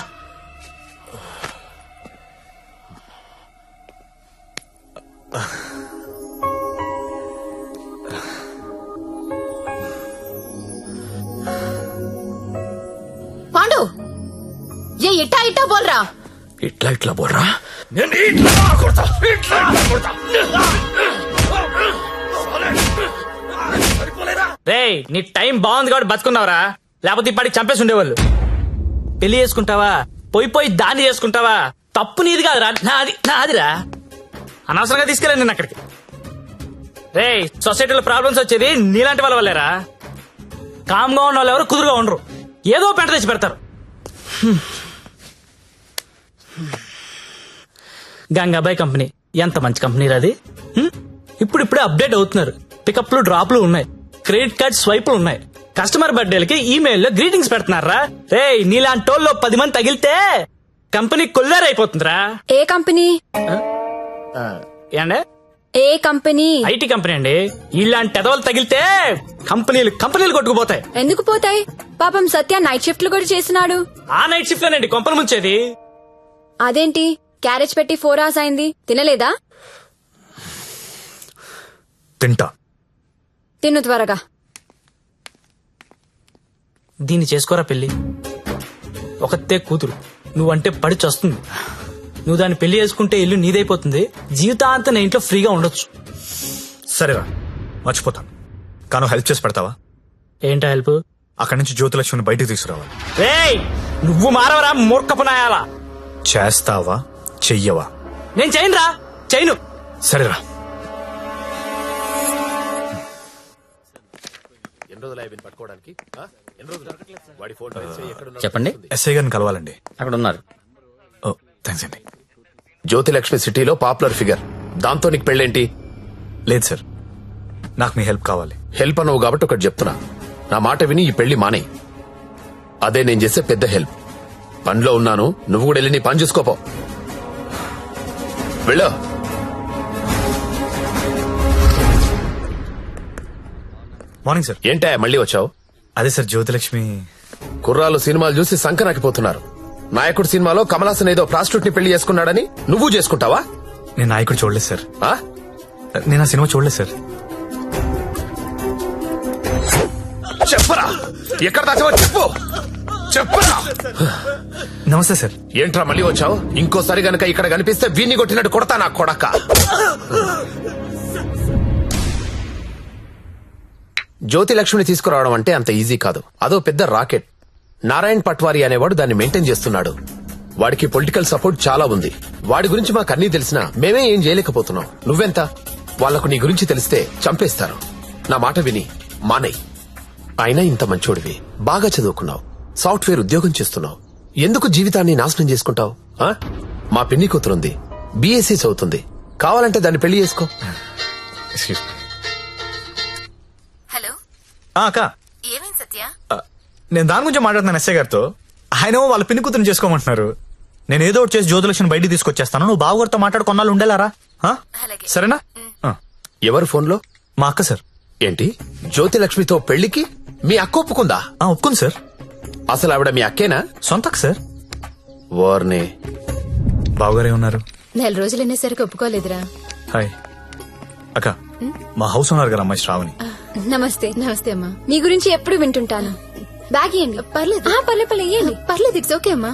पांडु ये इट्टा इट्टा बोल रहा. ఇట్లా ఇట్లా బోర్రా. నేను ఇట్లా కొడతా, ఇట్లా కొడతా. రేయ్ నీ టైం బాగుంది కాబట్టి బతుకున్నావురా, లేకపోతే ఇప్పటికి చంపేసి ఉండేవాళ్ళు. పెళ్లి చేసుకుంటావా, పోయి పోయి దాన్ని చేసుకుంటావా? తప్పు నీది కాదురా, నాదిరా. అనవసరంగా తీసుకెళ్ళాను నేను అక్కడికి. రేయ్ సొసైటీలో ప్రాబ్లమ్స్ వచ్చేది నీలాంటి వాళ్ళ వల్లేరా. కామ్గా ఉన్న వాళ్ళు ఎవరు కుదురుగా ఉండరు, ఏదో పెంట తెచ్చి పెడతారు. గంగాబాయ్ కంపెనీ ఎంత మంచి కంపెనీ రాది. ఇప్పుడిప్పుడే అప్డేట్ అవుతున్నారు. పికప్లు డ్రాప్లు ఉన్నాయి, క్రెడిట్ కార్డ్ స్వైపులు ఉన్నాయి. కస్టమర్ బర్త్డేలకి ఈమెయిల్లో గ్రీటింగ్స్ పెడుతున్నారా. రే నీలాంటి టోల్లో 10 మంది తగిలితే కంపెనీ కొల్లారైపోతుందిరా. ఏ కంపెనీ? ఏండే ఏ కంపెనీ? ఐటీ కంపెనీ అండి. ఇలాంటి ఎదవలు తగిలితే కంపెనీలు కొట్టుకుపోతాయి. ఎందుకు పోతాయి? పాపం సత్య నైట్ షిఫ్ట్లు కూడా చేస్తున్నాడు. ఆ నైట్ షిఫ్ట్ లోనండి కొంపలు ముంచేది. అదేంటి క్యారేజ్ పెట్టి 4 hours అయింది, తినలేదా? తింటా. తిను త్వరగా. దీన్ని చేసుకోరా పెళ్లి. ఒకతే కూతురు, నువ్వంటే పడి చస్తుంది. నువ్వు దాన్ని పెళ్లి చేసుకుంటే ఇల్లు నీదైపోతుంది. జీవితాంతం నా ఇంట్లో ఫ్రీగా ఉండొచ్చు. సరేరా, మర్చిపోతాను. కాను హెల్ప్ చేసి పెడతావా? ఏంటా హెల్ప్? అక్కడి నుంచి జ్యోతిలక్ష్మిని బయటికి తీసుకురావాలి. రేయ్ నువ్వు మారవరా మూర్ఖపునాయాలా. చేస్తావా చెయ్యవా? నేను చేయనురా, చేయను. సరేరా. చెప్పండి. ఎస్ఐ గారిని కలవాలండి. అక్కడ ఉన్నారు. ఓ థ్యాంక్స్ అండి. జ్యోతిలక్ష్మి సిటీలో పాపులర్ ఫిగర్, దాంతో నీకు పెళ్ళేంటి? లేదు సార్, నాకు మీ హెల్ప్ కావాలి. హెల్ప్ అనవు కాబట్టి ఒకటి చెప్తున్నా, నా మాట విని ఈ పెళ్లి మానే. అదే నేను చేసే పెద్ద హెల్ప్. పనిలో ఉన్నాను, నువ్వు కూడా వెళ్ళి నీ పని చూసుకోపో. వెళ్ళు. Morning sir. ఏంటా మళ్ళీ వచ్చావు? అదే సార్, జ్యోతిలక్ష్మి కుర్రాలు సినిమాలు చూసి సంకనాకిపోతున్నారు. నాయకుడు సినిమాలో కమలాసన్ ఏదో ప్రాస్టిట్యూట్ ని పెళ్లి చేసుకున్నాడని నువ్వు చేసుకుంటావా? నేను నాయకుడు చూడలేదు సార్. నేను ఆ సినిమా చూడలేదు సార్. చెప్పరా, ఎక్కడ దాచావో చెప్పు. చెప్పరా. నమస్తే సార్. ఏంట్రా మళ్ళీ వచ్చావు? ఇంకోసారి గనక ఇక్కడ కనిపిస్తే వీణ్ణి కొట్టినట్టు కొడతా నా కొడక. జ్యోతిలక్ష్మిని తీసుకురావడం అంటే అంత ఈజీ కాదు. అదో పెద్ద రాకెట్. నారాయణ్ పట్వారీ అనేవాడు దాన్ని మెయింటైన్ చేస్తున్నాడు. వాడికి పొలిటికల్ సపోర్ట్ చాలా ఉంది. వాడి గురించి మాకు అన్నీ తెలిసినా మేమే ఏం చేయలేకపోతున్నాం. నువ్వెంత? వాళ్లకు నీ గురించి తెలిస్తే చంపేస్తారు. నా మాట విని మానేయ్. అయినా ఇంత మంచోడివి, బాగా చదువుకున్నావు, సాఫ్ట్వేర్ ఉద్యోగం చేస్తున్నావు, ఎందుకు జీవితాన్ని నాశనం చేసుకుంటావు? మా పిన్ని కూతురుంది, బీఎస్సీ చదువుతుంది, కావాలంటే దాన్ని పెళ్లి చేసుకో. హలో, అక్క ఏమైంది సత్య? నేను దాని గురించి మాట్లాడుతున్నాను ఎస్ఐ గారితో. ఆయన వాళ్ళ పిన్ని కూతురు చేసుకోమంటున్నారు. నేను ఏదో ఒకటి చేసి జ్యోతిలక్ష్మి బయటికి తీసుకొచ్చేస్తాను. నువ్వు బావగారితో మాట్లాడు, కొన్నాళ్ళు ఉండేలారా? సరేనా? ఎవరు ఫోన్లో? మా అక్క సార్. ఏంటి, జ్యోతి లక్ష్మితో పెళ్లికి మీ అక్క ఒప్పుకుందా? ఒప్పుకుంది సార్. అసలు ఆవిడ మీ అక్కేనా? సొంత అక్క సార్. వార్నే బావగారే ఉన్నారు. 4 రోజులు అనేసరికి ఒప్పుకోలేదురా. హాయ్ అక్క, మా హౌస్ ఓనర్ గారు అమ్మాయి శ్రావణి. నమస్తే. నమస్తే అమ్మా. మీ గురించి ఎప్పుడు వింటుంటాను. బ్యాగ్ ఇవ్వండి. పర్లేదు పర్లేదు ఇవ్వండి. పర్లేదు, ఇట్స్ ఓకే అమ్మా.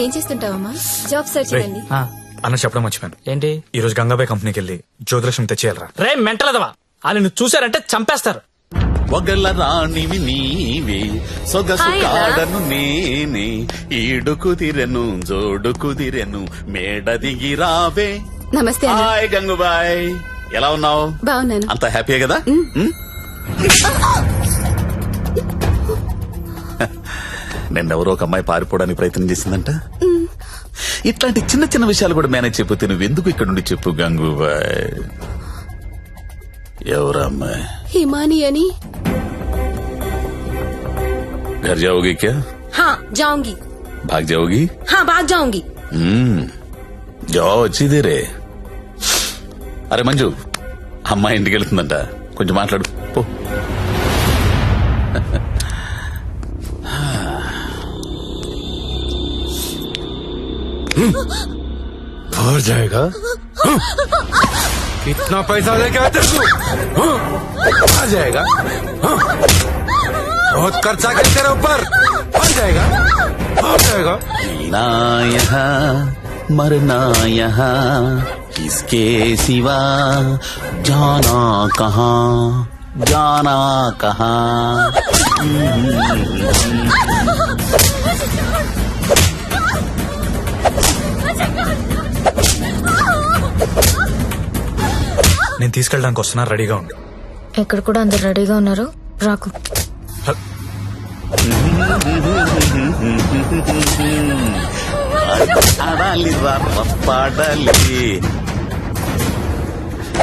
ఏం చేస్తుంటావమ్మా? జాబ్ సర్చ్ చేయండి. అన్న చెప్పడం మర్చిపోయాను. ఏంటి? ఈ రోజు గంగాబాయ్ కంపెనీకి వెళ్ళి జ్యోతిలక్ష్మి తెచ్చేయాలరా. రే మెంటలదవా, వాళ్ళు నువ్వు చూసారంటే చంపేస్తారు. ఒగల రాణివి నీవే, సొగసు కాడను నేనే, ఈడు కుదిరెను జోడు కుదిరెను, మేడ దిగి రావే. నమస్తే. హాయ్ గంగుబాయ్, ఎలా ఉన్నావు? బాగున్నాను. అంత హ్యాపీయే కదా? నిన్నెవరో ఒక అమ్మాయి పారిపోవడానికి ప్రయత్నం చేసిందంట. ఇట్లాంటి చిన్న చిన్న విషయాలు కూడా మేనేజ్ చెప్పితే నువ్వెందుకు ఇక్కడ నుండి చెప్పు గంగూబాయ్. ఎవరా అమ్మాయి? హిమాని అని. घर जाओगी क्या? हाँ जाऊंगी. भाग जाओगी? हाँ भाग जाऊंगी. जाओ अच्छी देर है. అరే మంజు, అమ్మాయి ఇంటికి వెళ్తుందంట, కొంచెం మాట్లాడు పో. और जाएगा? कितना पैसा लेके आते तू? आ जाएगा? बहुत खर्चा कर तेरे ऊपर. आ जाएगा? आ जाएगा? जीना यहाँ मरना यहाँ, इसके सिवा जाना कहाँ, जाना कहाँ. నేను తీసుకెళ్ళడానికి వస్తున్నా, రెడీగా ఉండు. ఇక్కడ కూడా అందరు రెడీగా ఉన్నారు, రాకు. ఆడాలి పాడాలి,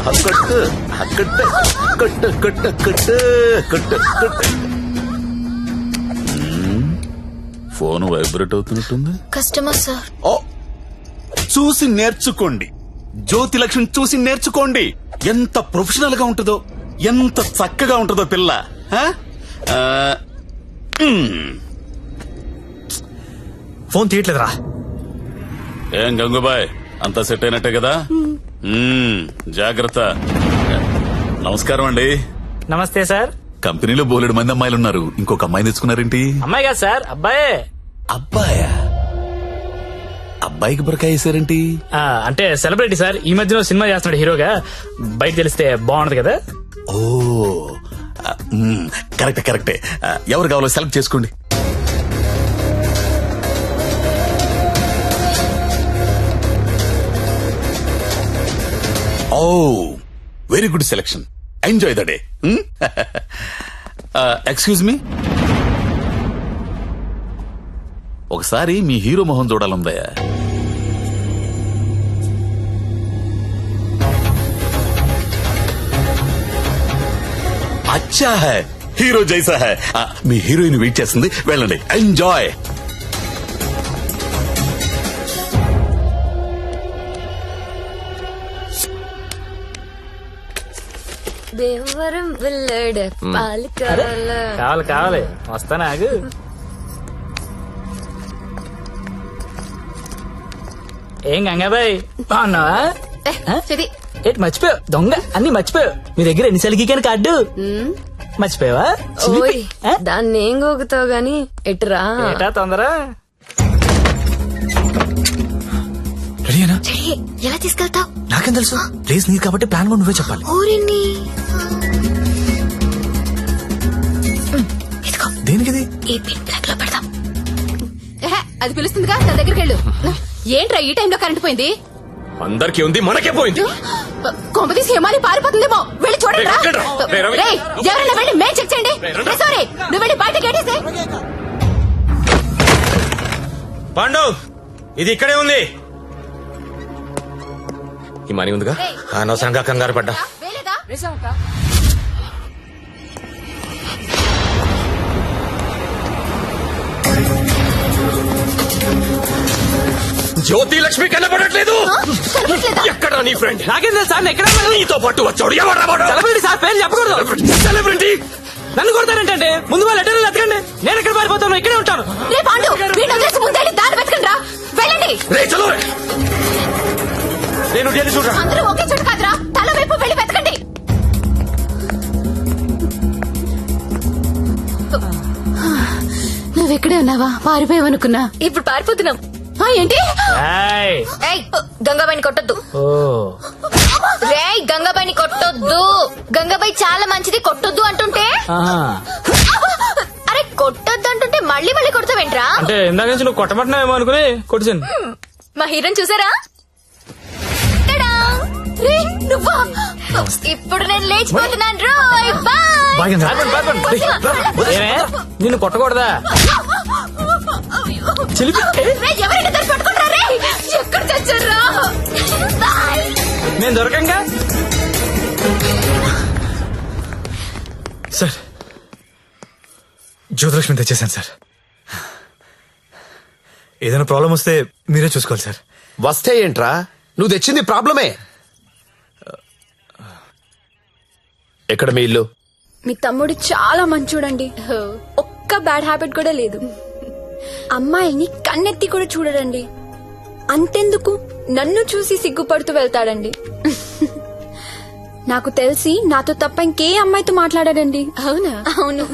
కట్టు కట్టు కట్టు కట్టు కట్టు కట్టు కట్టు. ఫోన్ వైబ్రేట్ అవుతున్నట్టుంది. Customer sir. ఓ, చూసి నేర్చుకోండి, జ్యోతి లక్ష్మి చూసి నేర్చుకోండి. ఎంత ప్రొఫెషనల్ గా ఉంటుందో, ఎంత చక్కగా ఉంటుందో పిల్ల. ఫోన్ తీయట్లేదురా. ఏం గంగుబాయ్, అంతా సెట్ అయినట్టే కదా? జాగ్రత్త. నమస్కారం అండి. నమస్తే సార్. కంపెనీలో బోలెడు మంది అమ్మాయిలు ఉన్నారు, ఇంకొక అమ్మాయి తెచ్చుకున్నారేంటి? అమ్మాయి కాదు సార్, అబ్బాయే. అబ్బాయా? అబ్బాయికి బురకాయ వేసారేంటి? అంటే సెలబ్రిటీ సార్, ఈ మధ్యలో సినిమా చేస్తున్నాడు హీరోగా, బయట తెలిస్తే బాగుంటది కదా. ఓ కరెక్టే కరెక్టే. ఎవరు కావాలో సెలెక్ట్ చేసుకోండి. Oh very good selection, enjoy the day. Excuse me, ఒకసారి మీ హీరో మొహం చూడాలందయ్యా. అచ్చా హై, హీరో జైసా హై. మీ హీరోయిన్ వెయిట్ చేస్తుంది, వెళ్ళండి, ఎంజాయ్. దేవరం వెళ్ళాడు పాలకాల. కావాలి కావాలి, వస్తానా ఆగు. ఏం గంగాబాయ్ బాగున్నావా? ఏంటి మర్చిపోయావు? దొంగ అన్ని మర్చిపోయావు. మీ దగ్గర ఎన్నిసార్లు గీకాను కార్డు మర్చిపోయావా? ఓయ్, దాన్ని ఏం గోగుతావు గాని ఎటురా. ఏటా తొందర? రెడీనా? ఎలా తీసుకెళ్తావు? నాకేం తెలుసు, ప్లేస్ నీది కాబట్టి ప్లాన్ కూడా నువ్వే చెప్పాలి. ఊరిని దేనికిది? ఈ పిన్ బ్లాక్ లో పెడదాం. అది పిలుస్తుందిగా తన దగ్గరికి వెళ్ళు. ఏంట్రా ఈ టైంలో కరెంట్ పోయింది? అందరికీ ఉంది, మనకే పోయింది. కొంపతీసి హిమాలి పారిపోతుందేమో వెళ్ళి చూడండి రా. రేయ్, ఎవరైనా వెళ్ళి మేం చెక్ చేయండి. సారీ, నువ్వు వెళ్ళి బయట గేటేసే. పాండు ఇది ఇక్కడే ఉంది. ఈ మనీ ఉందిగా. అనవసరంగా కంగారు పడ్డా. వేలేదా? జ్యోతి లక్ష్మి కనపడట్లేదు. ఎక్కడ నీ ఫ్రెండ్? నాకేం తెలుసు సార్, ఎక్కడ నీతో పాటు వచ్చాడు ఎవరు? సెలబ్రిటీ సార్, పేరు చెప్పకూడదు. సెలబ్రిటీ నన్ను కొడతారేంటంటే ముందు వాళ్ళు లెటర్లు ఎత్తకండి. నేను ఎక్కడ పారిపోతాను, ఇక్కడే ఉంటాను. రే పాండు, వీడిని వదిలేసి ముందే దారి వెతకండి రా. వెళ్ళండి. రే చలో. నేను ఢిల్లీ చూడరా. అందరూ ఒకే చోటు కాదురా, తల వైపు వెళ్ళి వెతకండి. నువ్వెక్కడే ఉన్నావా? పారిపోయావనుకున్నా. ఇప్పుడు పారిపోతున్నాం. ఏంటి? ఏయ్, గంగాబాయిని కొట్టొద్దు. రేయ్, గంగాబాయిని కొట్టొద్దు. గంగాబాయి చాలా మంచిది, కొట్టొద్దు అంటుంటే. అరే కొట్టొద్దు అంటుంటే మళ్ళీ మళ్ళీ కొడతావేంట్రా? అంటే ఇందాక నుంచి నువ్వు కొట్టబట్టినావేమో అనుకుని కొట్టించాను. మా హీరోని చూసారా? టడా! రే, నువ్వా? ఇప్పుడు నేను లేచిపోతున్నాను. రోయ్ బాయ్. నిన్ను కొట్టకూడదా? ఎవరైనా దాన్ని పట్టుకుంటారా? రే, ఎక్కడ చచ్చారా? నేను దొరకంగా. సార్, జ్యోతిలక్ష్మి తెచ్చేసాను సార్. ఏదైనా ప్రాబ్లం వస్తే మీరే చూసుకోవాలి సార్. వస్తే ఏంట్రా, నువ్వు తెచ్చింది ప్రాబ్లమే. ఎక్కడ మీ ఇల్లు? మీ తమ్ముడు చాలా మంచోడండి. ఒక్క బ్యాడ్ హ్యాబిట్ కూడా లేదు. అమ్మాయిని కన్నెత్తి కూడా చూడడండి. అంతెందుకు నన్ను చూసి సిగ్గుపడుతూ వెళ్తాడండి. నాకు తెలిసి నాతో తప్ప ఇంకే అమ్మాయితో మాట్లాడాడండి. అవునా? అవును.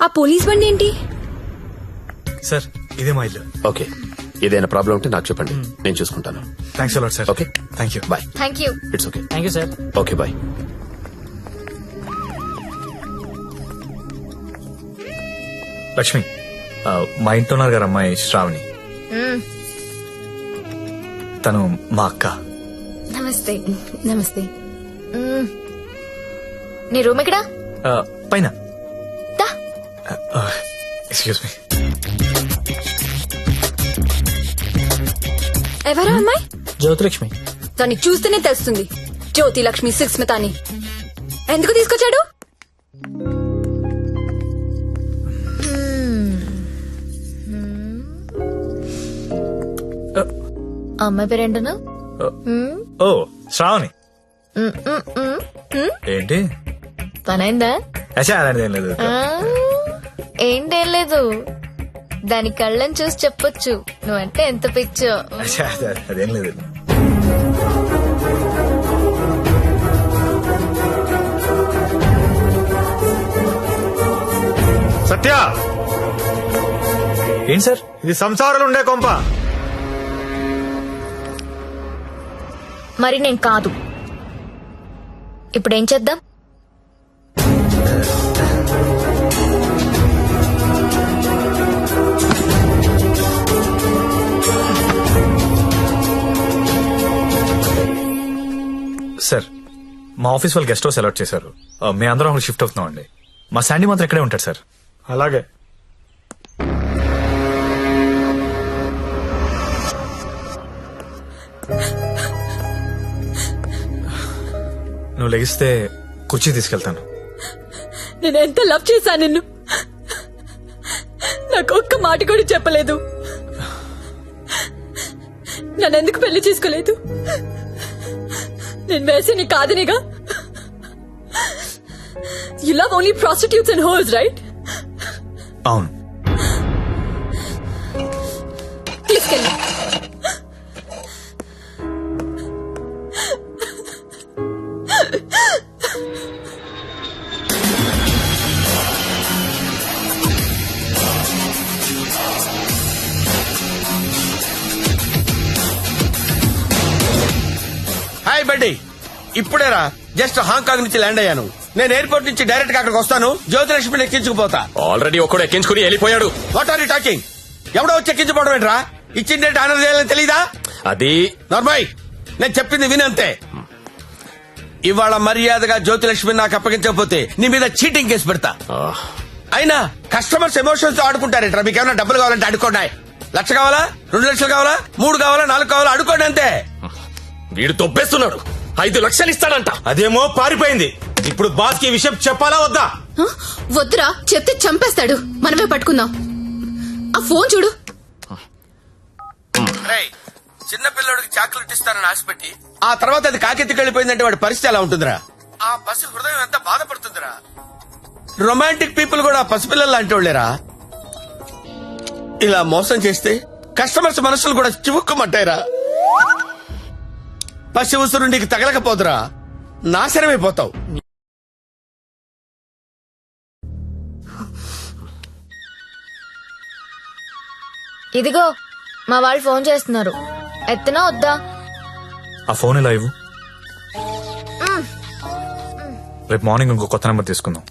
ఆ పోలీస్ బండి ఏంటి? సార్, ఇదే మా ఇల్లు. ఓకే, ఏదైనా ప్రాబ్లం ఉంటే నాకు చెప్పండి, నేను చూసుకుంటాను. Thanks a lot sir. Okay, thank you. Bye. Thank you. It's okay. Thank you sir. Okay bye. Lakshmi, మా ఇంట్లో ఉన్నారు గారు అమ్మాయి శ్రావణి. తను మా అక్క. నమస్తే. నమస్తే. నీ రూమ్ ఎక్కడా? పైన. దా. Excuse me. ఎవరా అమ్మాయి? జ్యోతిలక్ష్మి. దాన్ని చూస్తేనే తెలుస్తుంది. జ్యోతి లక్ష్మి సుస్మిత అని. ఎందుకు తీసుకొచ్చాడు? అమ్మాయి పేరేంటను? ఓ, శ్రావణి. ఏంటి పనైందా? అచ్చా, అలాంటిది ఏం లేదు. ఏంటేం లేదు, దాని కళ్ళని చూసి చెప్పొచ్చు నువ్వంటే ఎంత పిచ్చో. అచ్చా, అదేం లేదు. సత్య, ఏంటి సార్? ఇది సంసారాలు ఉండే కొంప. మరి నేను కాదు. ఇప్పుడు ఏం చేద్దాం? సార్, మా ఆఫీస్ వాళ్ళు గెస్ట్ హౌస్ అలాట్ చేశారు. మేము అందరం అక్కడ షిఫ్ట్ అవుతున్నాం అండి. మా శాండీ మాత్రం ఇక్కడే ఉంటాడు సార్. అలాగే. నువ్వు లెగిస్తే కుర్చీ తీసుకెళ్తాను. నేను ఎంత లవ్ చేశాను నిన్ను. నాకు ఒక్క మాట కూడా చెప్పలేదు. నన్నెందుకు పెళ్లి చేసుకోలేదు? నేను వేసేని కాదనిగా. You love only prostitutes and hoes, right? అవును. తీసుకెళ్ళి. Hi buddy. ఇప్పుడేరా జస్ట్ హాంకాంగ్ నుంచి ల్యాండ్ అయ్యాను. నేను ఎయిర్పోర్ట్ నుంచి డైరెక్ట్ గా అక్కడికి వస్తాను. జ్యోతిలక్ష్మిని ఎక్కించుకుపోతా. ఆల్రెడీ ఒకడు ఎక్కించుకుని వెళ్ళిపోయాడు. What are you talking? ఎవడో వచ్చి ఎక్కించుకోవడం ఏంట్రా? ఇచ్చిన డేట్ ఆనర్ చేయాలని తెలీదా? అది నార్మల్, నేను చెప్పింది వినంతే. ఇవాళ మర్యాదగా జ్యోతిలక్ష్మిని నాకు అప్పగించకపోతే నీ మీద చీటింగ్ కేసు పెడతా. అయినా కస్టమర్స్ ఎమోషన్స్ తో ఆడుకుంటారేంట్రా? మీకు ఏమైనా డబ్బులు కావాలంటే అడుకోండి. 1,00,000 కావాలా, 2 లక్షలు కావాలా, 3 కావాలా, 4 కావాలా, అడుకోండి అంతే. వీడు తొప్పేస్తున్నాడు. 5 లక్షలు ఇస్తాడంట. అదేమో పారిపోయింది. ఇప్పుడు బాస్ కి విషయం చెప్పాలా వద్దా? వద్దురా, చెప్తే చంపేస్తాడు. మనమే పట్టుకుందాం. ఆ ఫోన్ చూడు. చిన్న పిల్లడికి చాక్లెట్ ఇస్తానని ఆశపెట్టి ఆ తర్వాత అది కాకెత్తికి వెళ్ళిపోయిందంటే వాడి పరిస్థితి ఎలా ఉంటుందిరా? ఆ పసి హృదయం ఎంత బాధపడుతుందిరా? రొమాంటిక్ పీపుల్ కూడా పసిపిల్లలు లాంటి వాళ్ళేరా. ఇలా మోసం చేస్తే కస్టమర్స్ మనసులు కూడా చివుక్కుమంటాయిరా. పసి ఉసురు నీకు తగలకపోదురా, నాశనమైపోతావు. ఇదిగో మా వాళ్ళు ఫోన్ చేస్తున్నారు. ఎత్తనా వద్దా? ఆ ఫోన్ ఎలా ఇవ్వు. రేపు మార్నింగ్ ఇంకో కొత్త నెంబర్ తీసుకుందాం.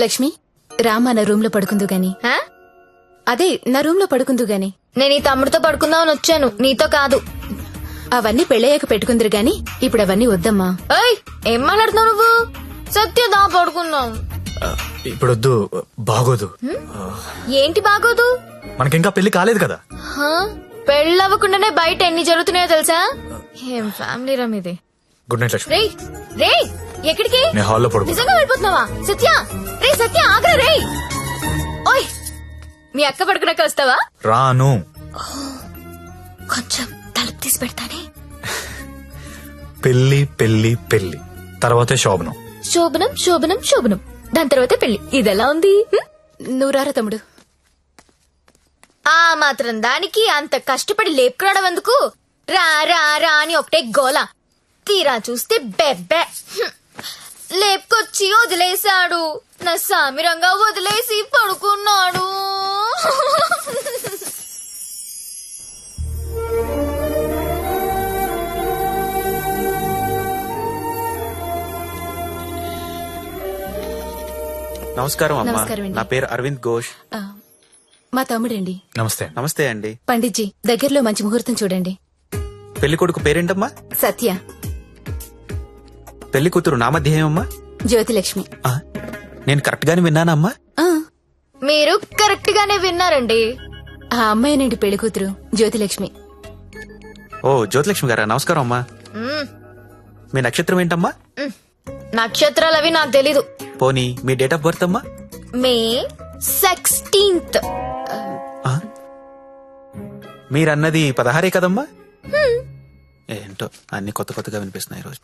లక్ష్మి, రామా నా రూమ్ లో పడుకుందు గాని. అదే నా రూమ్ లో పడుకుందు గాని. నేను ఈ తమ్ముడితో పడుకుందామని వచ్చాను, నీతో కాదు. అవన్నీ పెళ్ళయ్యాక పెట్టుకుందరు గాని ఇప్పుడు అవన్నీ వద్దమ్మా. ఏయ్, ఏం మాట్లాడుతున్నావు నువ్వు? సత్యదా పడుకుందాం. ఇప్పుడు వద్దు, బాగోదు. ఏంటి బాగోదు? మనకింకా పెళ్లి కాలేదు కదా. పెళ్ళవ్వకుండానే బయట ఎన్ని జరుగుతున్నాయో తెలుసా? ఏం ఫ్యామిలీ రా మీది. Good night Lakshmi. రేయ్ రేయ్, ఎక్కడికి? నేను హాల్లో పడుకో. నిజంగా వెళ్ళిపోతున్నావా? సత్య, రే సత్య, ఆగ్రా. రేయ్, ఓయ్, మీ అక్క పడుకున్నాక వస్తావా? రాను. కొంచెం తలుపు తీసి పెడతానే. పెళ్లి పెళ్లి పెళ్లి తర్వాతే శోభనం. శోభనం శోభనం శోభనం, దాని తర్వాత పెళ్లి. ఇదెలా ఉంది? నువ్వు రారా తమ్ముడు. ఆ మాత్రం దానికి అంత కష్టపడి లేపుకురావడం ఎందుకు? రా రా రా అని ఒకటే గోల. తీరా చూస్తే బెబ్బే. లేపుకొచ్చి వదిలేశాడు. నా సామిరంగా వదిలేసి పడుకున్నాడు. నమస్కారం అమ్మా. నమస్కారం అండి. నా పేరు అరవింద్ ఘోష్. మా తమ్ముడండి. నమస్తే. నమస్తే అండి. పండిట్జీ, దగ్గరలో మంచి ముహూర్తం చూడండి. పెళ్లి కొడుకు పేరేంటమ్మా? సత్య. పెళ్లి కూతురు నామధ్యేయమ్మా? జ్యోతిలక్ష్మి. నేను కరెక్ట్ గానే విన్నానమ్మా? మీరు కరెక్ట్ గానే విన్నారండి. ఆ అమ్మాయినండి పెళ్లి కూతురు, జ్యోతిలక్ష్మి. ఓ, జ్యోతిలక్ష్మి గారా, నమస్కారం అమ్మా. మీ నక్షత్రం ఏంటమ్మా? నక్షత్రాలు అవి నాకు తెలీదు. పోనీ మీ డేట్ ఆఫ్ బర్త్ అమ్మా? మే 16th. మీరన్నది 16 కదమ్మా? ఏంటో అన్ని కొత్త కొత్తగా వినిపిస్తున్నాయి ఈరోజు.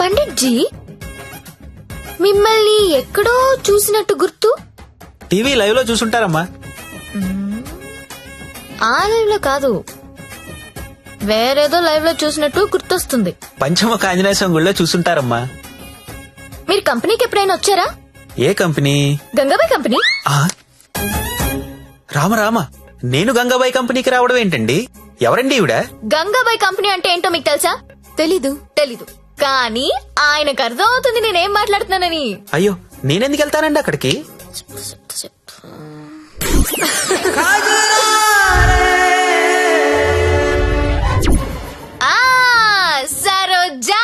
పండిట్జీ, మిమ్మల్ని ఎక్కడో చూసినట్టు గుర్తు. టీవీ లైవ్ లో చూసుంటారమ్మా. ఆ లైవ్ లో కాదు, వేరేదో లైవ్ లో చూసినట్టు గుర్తొస్తుంది. పంచముఖ ఆంజనేయ స్వామి గుళ్ళో చూసుంటారమ్మా. మీరు కంపెనీకి ఎప్పుడైనా వచ్చారా? ఏ కంపెనీ? గంగాబాయ్ కంపెనీ. రామ రామ, నేను గంగాబాయ్ కంపెనీకి రావడం ఏంటండి? ఎవరండి ఈవిడ? గంగాబాయ్ కంపెనీ అంటే ఏంటో మీకు తెలుసా? తెలీదు. కానీ ఆయనకు అర్థం అవుతుంది నేనేం మాట్లాడుతున్నానని. అయ్యో, నేనెందుకు వెళ్తానండి అక్కడికి? సరోజా.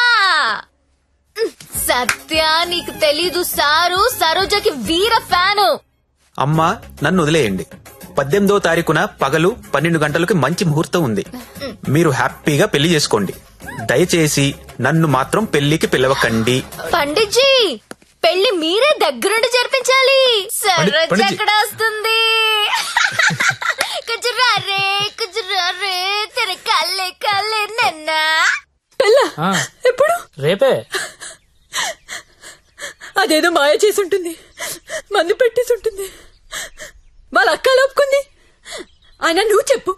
సత్య, నీకు తెలీదు, సారు సరోజాకి వీర ఫ్యాను. అమ్మా, నన్ను వదిలేయండి. 18వ తారీఖున పగలు 12 గంటలకి మంచి ముహూర్తం ఉంది. మీరు హ్యాపీగా పెళ్లి చేసుకోండి. దయచేసి నన్ను మాత్రం పెళ్లికి పిలవకండి. పండిట్జీ, పెళ్లి మీరే దగ్గరుండి జరిపించాలి. సరోజ ఎక్కడ వస్తుంది? కుజురారే కుజురారే తెర కల్లే కల్లే నన్నా. ఎప్పుడు? రేపే. అదేదో మాయ చేసి ఉంటుంది, మందు పెట్టేసి ఉంటుంది. వాళ్ళ అక్క ఒప్పుకుంది. అయినా నువ్వు చెప్పు,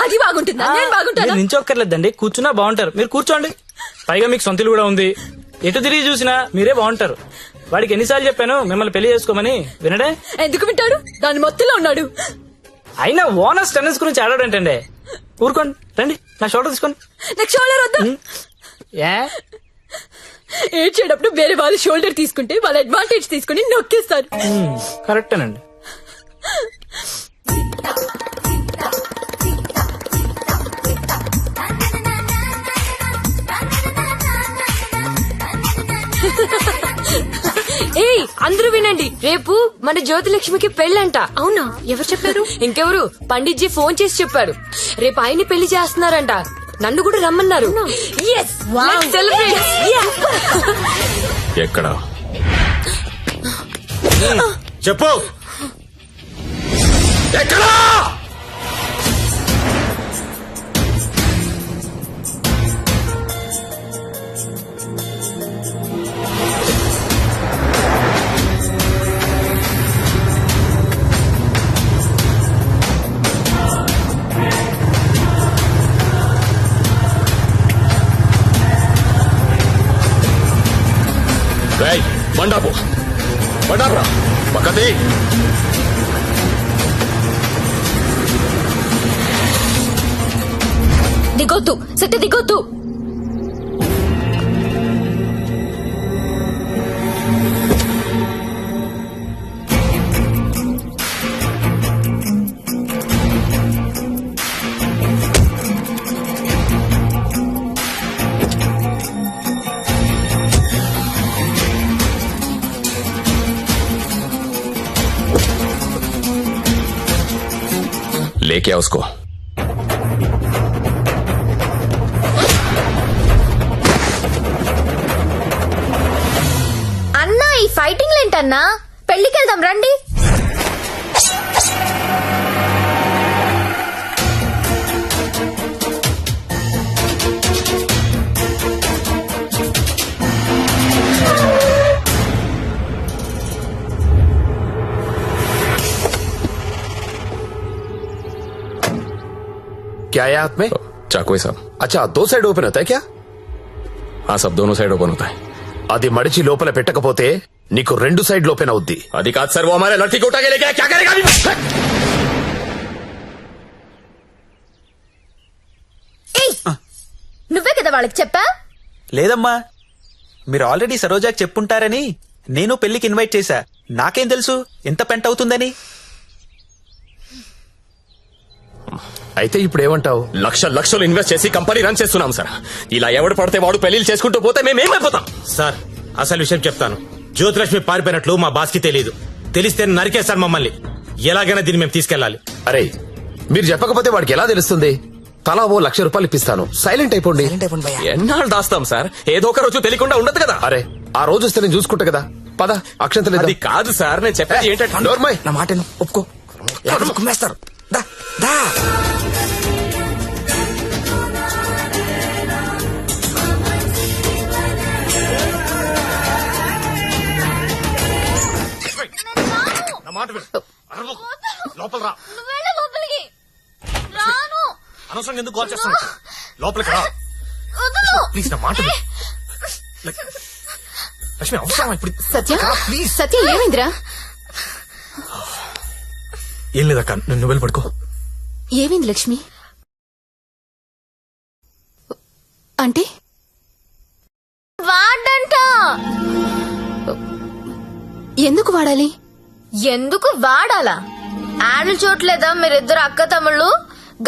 అది బాగుంటుందా? నేను బాగుంటాను. నించొక్కర్లేదండి, కూర్చున్నా బాగుంటారు. మీరు కూర్చోండి. పైగా మీకు సొంతలు కూడా ఉంది. ఎటు తిరిగి చూసినా మీరే బాగుంటారు. వాడికి ఎన్నిసార్లు చెప్పాను మిమ్మల్ని పెళ్లి చేసుకోమని, వినడే? ఎందుకు వింటాడు? దాని మొత్తంలో ఉన్నాడు. అయినా ఓనర్స్ టెన్నిస్ గురించి ఆడాడంటండి. ఊరుకోండి, రండి నా షోల్డర్ తీసుకోండి. నాకు షోల్డర్ వద్దు. ఏ ఏడ్చేటప్పుడు వేరే వాళ్ళు షోల్డర్ తీసుకుంటే వాళ్ళ అడ్వాంటేజ్ తీసుకుని నొక్కేస్తారు. కరెక్టేనండి. ఏయ్ అందరూ వినండి, రేపు మన జ్యోతిలక్ష్మికి పెళ్ళంట. అవునా? ఎవరు చెప్పారు? ఇంకెవరు, పండిట్జీ ఫోన్ చేసి చెప్పారు. రేపు ఆయన్ని పెళ్లి చేస్తున్నారంట. నన్ను కూడా రమ్మన్నారు. Yes, let's celebrate. Yeah. ఎక్కడ చెప్పు, ఎక్కడా? బండాపు బండాపురా పక్కది. దిగొద్దు సత్య, దిగొద్దు. लेके आओ उसको. అన్నా ఈ ఫైటింగ్ ఏంటన్నా? పెళ్లికెళ్దాం రండి. क्या है हाथ में? चाकू है साहब. अच्छा, 2 साइड ओपन होता है क्या? हाँ साहब, दोनों साइड ओपन होता है. అది మడిచి లోపల పెట్టకపోతే నీకు 2 సైడ్ ఓపెన్ అవుద్ది. అది కాదు సార్, वो हमारे लड़की को उठा के लेके आया, क्या करेगा अभी? నువ్వే కదా వాళ్ళకి చెప్పా? లేదమ్మా, మీరు ఆల్రెడీ సరోజాకి చెప్పుంటారని నేను పెళ్లికి ఇన్వైట్ చేశా. నాకేం తెలుసు ఎంత పెంట అవుతుందని. అయితే ఇప్పుడు ఏమంటావు? లక్షలు ఇన్వెస్ట్ చేసి కంపెనీ రన్ చేస్తున్నాం సార్. ఇలా ఎవడు పడితే వాడు పెళ్లిళ్ళు చేసుకుంటూ పోతే మేమేమైపోతాం సార్? అసలు విషయం చెప్తాను. జ్యోతిలక్ష్మి పారిపోయినట్లు మా బాస్ కి తెలియదు. తెలిస్తే నరికేస్తారు మమ్మల్ని. ఎలాగైనా దీన్ని మేము తీసుకెళ్లాలి. అరే, మీరు చెప్పకపోతే వాడికి ఎలా తెలుస్తుంది? తలా ఓ ₹1,00,000 ఇప్పిస్తాను, సైలెంట్ అయిపోండి. ఎన్నాళ్ళు దాస్తాం సార్? ఏదో ఒక రోజు తెలియకుండా ఉండదు కదా. అరే, ఆ రోజు వస్తే నేను చూసుకుంటా కదా. పద, అక్షంతలు అది కాదు సార్, నేను చెప్పేది ఏంటంటే నోర్మై, నా మాట ఒప్పుకో, కుమ్మేస్తారు. దా దా. లోపల రా. అనవసరంగా ఎందుకు కాల్ చేస్తాను? లోపలికి రా ప్లీజ్, నా మాట విను. లక్ష్మి అవసరమా ఇప్పుడు? సత్య, ప్లీజ్. సత్య ఏమైందిరా? ఏం లేదక్క, నువ్వు వెళ్ళి పడుకో. ఏమైంది లక్ష్మి? అంటే వాడంట. ఎందుకు వాడాలి? ఎందుకు వాడాలా? యాడ్లు చూడలేదా మీరిద్దరు అక్క తమ్ముళ్ళు?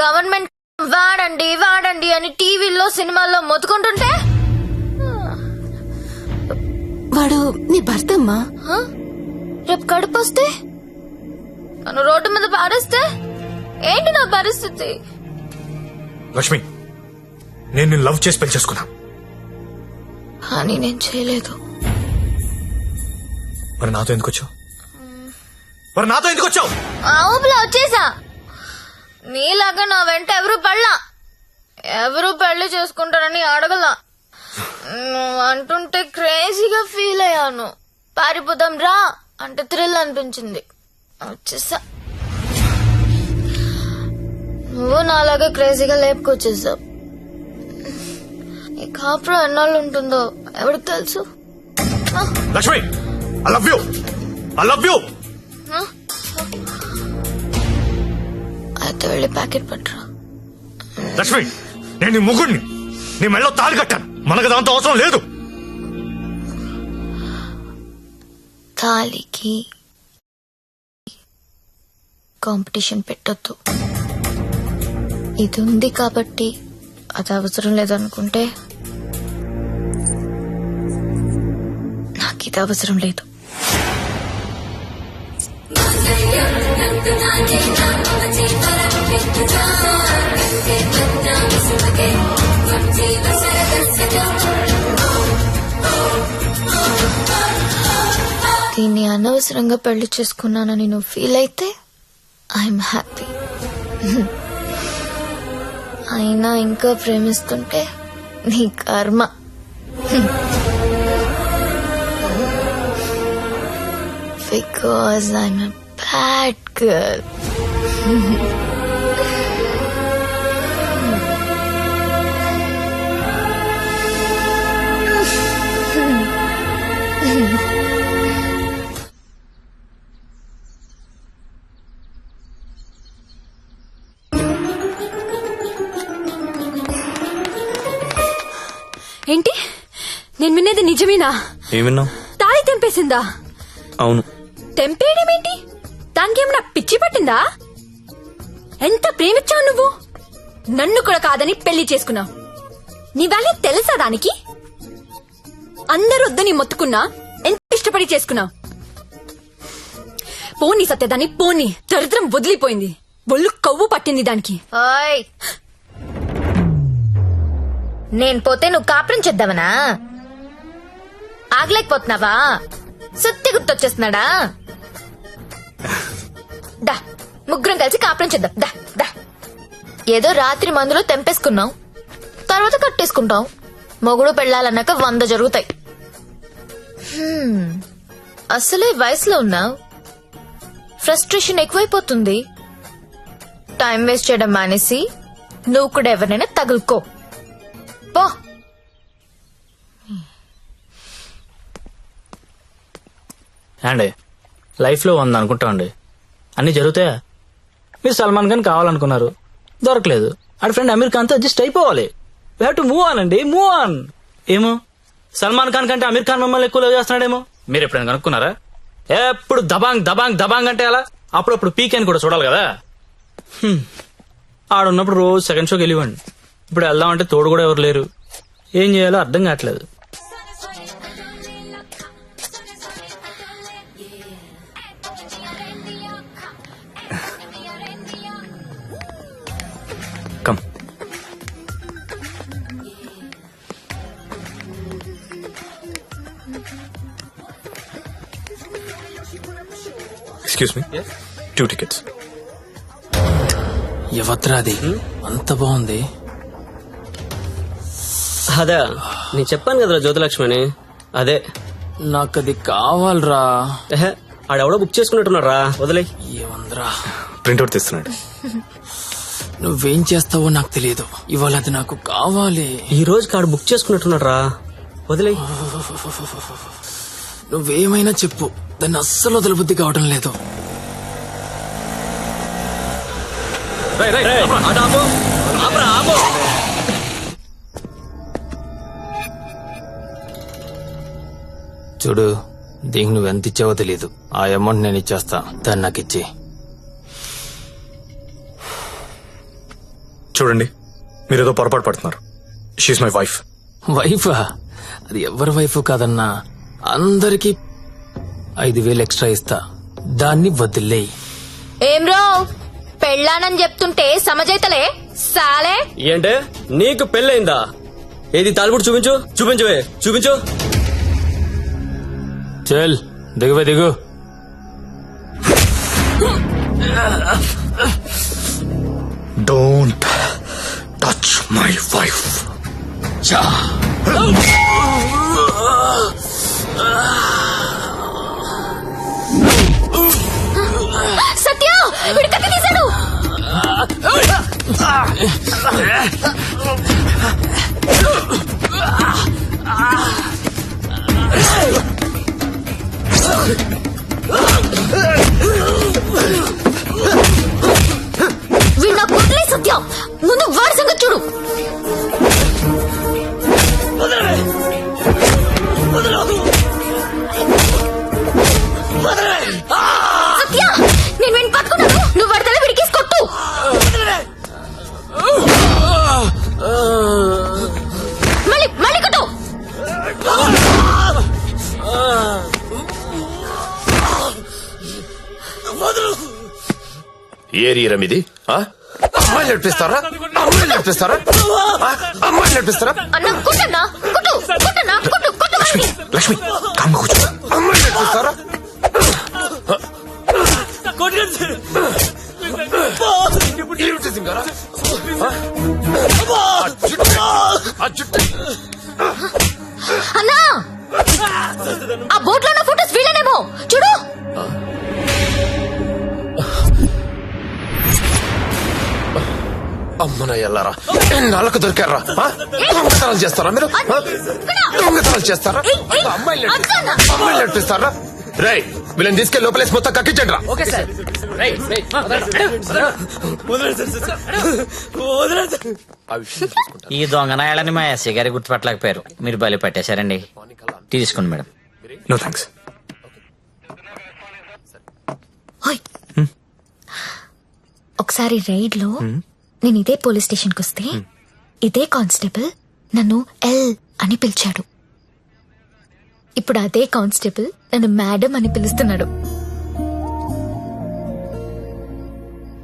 గవర్నమెంట్ వాడండి వాడండి అని టీవీల్లో సినిమాల్లో మొత్తుకుంటుంటే వాడు నీ భర్త అమ్మా. రేపు కడుపు వస్తే నన్ను రోడ్డు మీద పారేస్తే ఏంటి నా పరిస్థితి? లక్ష్మి, నేను నిన్ను లవ్ చేసి పెళ్లి చేసుకున్నా. అని నేను చేయలేదు. మరి నాతో ఎందుకు వచ్చావు? ఆ ఊపిలో వచ్చేసా. నీలాగా నా వెంట ఎవరు పడలా. ఎవరు పెళ్లి చేసుకుంటారని అడగలా. నువ్వు అంటుంటే క్రేజీగా ఫీల్ అయ్యాను. పారిపోదాం రా అంటే థ్రిల్ అనిపించింది, వచ్చేసా. నువ్వు నాలాగే క్రేజీగా లేపుకొచ్చేసావు. ఈ కాపురం ఎన్నాళ్ళు ఉంటుందో ఎవరికి తెలుసు? Lakshmi, I love you. జాగ్రత్త వెళ్ళి ప్యాకెట్ పట్టరా. లక్ష్మి, నేను నీ ముగ్గుడిని, నీ మెళ్ళో తాళి కట్టాను. మనకు దాంతో అవసరం లేదు. తాలికి కాంపిటీషన్ పెట్టొద్దు. ఇది ఉంది కాబట్టి అది అవసరం లేదనుకుంటే నాకు ఇది అవసరం లేదు. దీన్ని అనవసరంగా పెళ్లి చేసుకున్నానని నువ్వు ఫీల్ అయితే ఐఎమ్ హ్యాపీ. అయినా ఇంకా ప్రేమిస్తుంటే నీ కర్మ. Because I'm a bad girl. ఏంటి, నేను వినేది నిజమేనా? ఏమిన్నావు? తాళి తెంపేసిందా? అవును. తెంపేయడమేంటి? దానికి ఏమన్నా పిచ్చి పట్టిందా? ఎంత ప్రేమించావు నువ్వు? నన్ను కూడా కాదని పెళ్లి చేసుకున్నావు. నీ వాల్యూ తెలుసా దానికి? అందరూ వద్దని మొత్తుకున్నా ఎంత ఇష్టపడి చేసుకున్నావు. పోనీ సత్యదాన్ని, పోనీ. దరిద్రం వదిలిపోయింది. ఒళ్ళు కొవ్వు పట్టింది దానికి. ఓయ్, నేను పోతే నువ్వు కాపురం చేద్దావనా? ఆగలేకపోతున్నావా? సుత్తి గుర్తొచ్చేస్తున్నాడా? దా, ముగ్గురం కలిసి కాపురం చేద్దాం. దా దా. ఏదో రాత్రి మందులో తెంపేసుకున్నాం, తర్వాత కట్టేసుకుంటాం. మొగుడు పెళ్ళాలన్నాక 100 జరుగుతాయి. అసలే వయసులో ఉన్నావు, ఫ్రస్ట్రేషన్ ఎక్కువైపోతుంది. టైం వేస్ట్ చేయడం మానేసి నువ్వు కూడా ఎవరినైనా తగులుకో పో. అండి, లైఫ్ లో 100 అనుకుంటామండి, అన్ని జరుగుతాయా? మీరు సల్మాన్ ఖాన్ కావాలనుకున్నారు, దొరకలేదు. ఆడ ఫ్రెండ్ అమీర్ ఖాన్ తో అడ్జస్ట్ అయిపోవాలి. We have to move on అండి, మూవ్ ఆన్. ఏమో సల్మాన్ ఖాన్ కంటే అమీర్ ఖాన్ మిమ్మల్ని ఎక్కువ లవ్ చేస్తున్నాడేమో. మీరు ఎప్పుడైనా కనుక్కున్నారా? ఎప్పుడు దబాంగ్ దబాంగ్ దబాంగ్ అంటే అలా అప్పుడప్పుడు పీక్ అని కూడా చూడాలి కదా. ఆడున్నప్పుడు రోజు సెకండ్ షోకి వెళ్ళివ్వండి. ఇప్పుడు వెళ్దామంటే తోడు కూడా ఎవరు లేరు. ఏం చేయాలో అర్థం కావట్లేదు. కమ్. Excuse me, 2 tickets. ఎవత్రా అది? అంత బాగుంది. అదే నేను చెప్పాను కదరా జ్యోతిలక్ష్మి అని. అదే నాకు అది కావాలరా. ఆడెవడో బుక్ చేసుకున్నట్టున్నాడు రా, వదిలే. ఏమందరా? ప్రింట్అవుట్ తీస్తున్నాడు. నువ్వేం చేస్తావో నాకు తెలియదు, ఇవాళ అది నాకు కావాలి. ఈ రోజు కాడు బుక్ చేసుకున్నట్టున్నాడు రా, వదిలే. నువ్వేమైనా చెప్పు, దాన్ని అస్సలు వదలబుద్ధి కావడం లేదు. చూడు, దీనికి నువ్వెంత ఇచ్చావో తెలీదు. ఆ అమౌంట్ నేను ఇచ్చేస్తా, దాన్ని నాకు ఇచ్చి. చూడండి, మీరేదో పొరపాటు పడుతున్నారు. She's my wife. వైఫా? అది ఎవరి వైఫ్ కాదన్నా, అందరికి 5,000 ఎక్స్ట్రా ఇస్తా, దాన్ని వదిలేయి. ఏం రో, పెళ్ళానని చెప్తుంటే సమజైతలే సాలే. ఏంటే నీకు పెళ్ళయిందా? ఏది తాలిబుట్టు చూపించు, చూపించవే, చూపించు. చల్ దిగువే, దిగు. Don't touch my wife. Satya, వీడు కత్తి తీశాడు. వీడు సత్య నేను వెంట పట్టుకున్నాను, నువ్వు వడతల విడికేసి కొట్టు. మళ్ళీ మళ్ళీ కొట్టు. ఏరియా మీది అమ్మాయిలు నడిపిస్తారా? అమ్మాయిలు నడిపిస్తారా? అమ్మాయిలు నడిపిస్తారా? అన్న కొట్టన్నా, కొట్టు కొట్టన్నా, కొట్టు కొట్టు. లక్ష్మి కామ్గా కూర్చో. అమ్మాయిలు నడిపిస్తారా? ఏమిటి సింగారా? అన్నా ఆ బోట్ లో ఉన్న ఫోటోస్ వీళ్ళనేమో చూడు. అమ్మన ఎల్లారా, ఎన్నాళ్ళకు దొరికారా? దొంగతనాలు చేస్తారా మీరు? దొంగతనాలు చేస్తారా? అమ్మాయిలు నడిపిస్తారా? రై వీళ్ళని తీసుకెళ్లి లోపలేసి మొత్తం కక్కించండి రా. ఈ దొంగనాయాలని మా ఎస్ఐ గారి గుర్తుపట్టలేకపోయారు. మీరు బలి పట్టేశారండి. తీసుకోండి మేడం. No thanks. ఒకసారి రైడ్ లో నేను ఇదే పోలీస్ స్టేషన్ కి వస్తే ఇదే కానిస్టేబుల్ నన్ను ఎల్ అని పిలిచాడు. ఇప్పుడు అదే కానిస్టేబుల్ నన్ను మేడం అని పిలుస్తున్నాడు.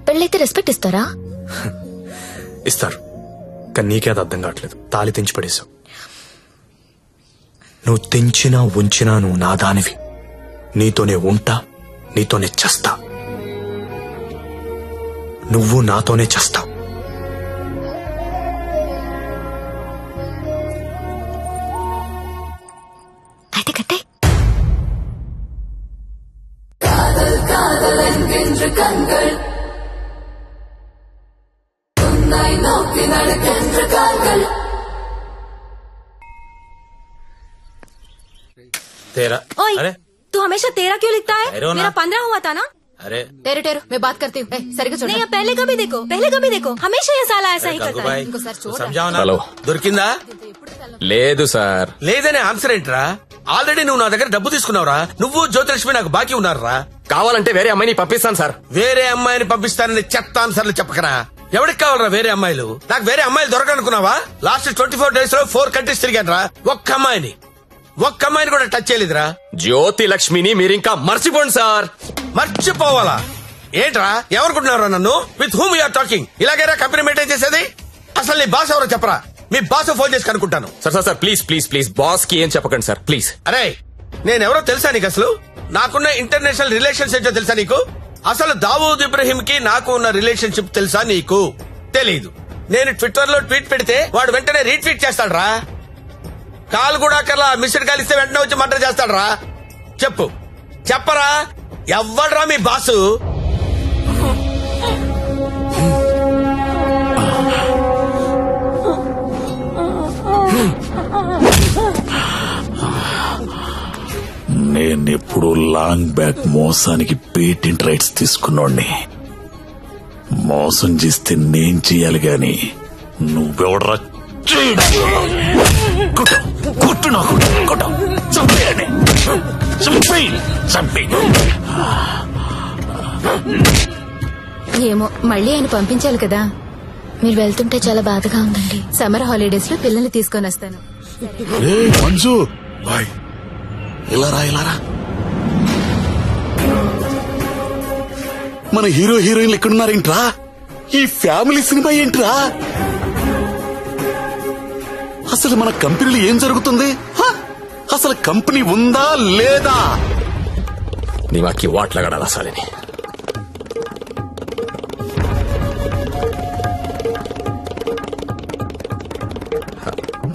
పెళ్ళైతే రెస్పెక్ట్ ఇస్తారా? ఇస్తారు, కానీ నీకే అది అర్థం కావట్లేదు. తాళి తెంచి పడేశావు. నువ్వు తెంచినా ఉంచినా నువ్వు నా దానివి. నీతోనే ఉంటా, నీతోనే చస్తా. నువ్వు నాతోనే చస్తావు. అయితే కట్టే. तेरा ओए, अरे तू हमेशा तेरा क्यों लिखता है? ठहरो ना। मेरा 15 हुआ था ना. अरे टेरू टेरू मैं बात करती हूँ. सरिग्गा చూడు. नहीं, अब पहले कभी देखो, पहले कभी देखो. हमेशा ये साला ऐसा ही करता है. గంగుబాయ్, ఇంకోసారి చూడు. समझाओ ना. హలో దొరికిందా? లేదు సార్. లేదనే ఆన్సర్ ఏంట్రా? ఆల్రెడీ నువ్వు నా దగ్గర డబ్బు తీసుకున్నావురా. నువ్వు జ్యోతిలక్ష్మి నాకు బాకీ ఉన్నారా? కావాలంటే వేరే అమ్మాయిని పంపిస్తాను సార్. వేరే అమ్మాయిని పంపిస్తానని చెత్త ఆన్సర్లు చెప్పకరా. ఎవరికి కావాలరా వేరే అమ్మాయిలు? నాకు వేరే అమ్మాయిలు దొరకనుకున్నావా? లాస్ట్ 24 days లో 4 కంట్రీస్ తిరిగాను రా. ఒక్క అమ్మాయిని కూడా టచ్ చేయలేదురా. జ్యోతి లక్ష్మిని మీరింకా మర్చిపోండి సార్. మర్చిపోవాలా? ఏంట్రా ఎవరుకుంటున్నారా నన్ను? With whom you're talking? ఇలాగైనా కంపెనీ మెయింటైన్ చేసేది? అసలు నీ బాస్ ఎవరో చెప్పరా. మీ బాస్ ఫోన్ చేసి కనుక్కుంటాను. Sir sir sir please please please boss కి ఏం చెప్పకండి సార్ ప్లీజ్. అరే నేనెవరో తెలుసా నీకు? అసలు నాకున్న ఇంటర్నేషనల్ రిలేషన్స్ ఏంటో తెలుసా నీకు? అసలు దావూద్ ఇబ్రహీం కి నాకు ఉన్న రిలేషన్షిప్ తెలుసా నీకు? తెలీదు. నేను ట్విట్టర్ లో ట్వీట్ పెడితే వాడు వెంటనే రీట్వీట్ చేస్తాడు రా. కాల్ కూడా అక్కర్లా, మిస్డ్ కాల్ ఇస్తే వెంటనే వచ్చి మర్డర్ చేస్తాడు రా. చెప్పరా ఎవ్వడ్రా మీ బాసు? నేనెప్పుడు లాంగ్ బ్యాక్ మోసానికి పేటెంట్ రైట్స్ తీసుకున్నోడ్ని. మోసం చేస్తే నేను చెయ్యాలి గాని నువ్వెవడరా? కొట్టు నాకు, కొట్టు, చంపేయండి, చంపేయి. ఏమో మళ్ళీ ఆయన పంపించాలి కదా. మీరు వెళ్తుంటే చాలా బాధగా ఉందండి. సమ్మర్ హాలిడేస్ లో పిల్లల్ని తీసుకొని వస్తాను. మంజు బాయ్, ఇలారా. మన హీరో హీరోయిన్లు ఎక్కడున్నారేంట్రా? ఈ ఫ్యామిలీ సినిమా ఏంట్రా? అసలు మన కంపెనీలో ఏం జరుగుతుంది? అసలు కంపెనీ ఉందా లేదా? దిమాకి వాట్లాగడాలా సాలని.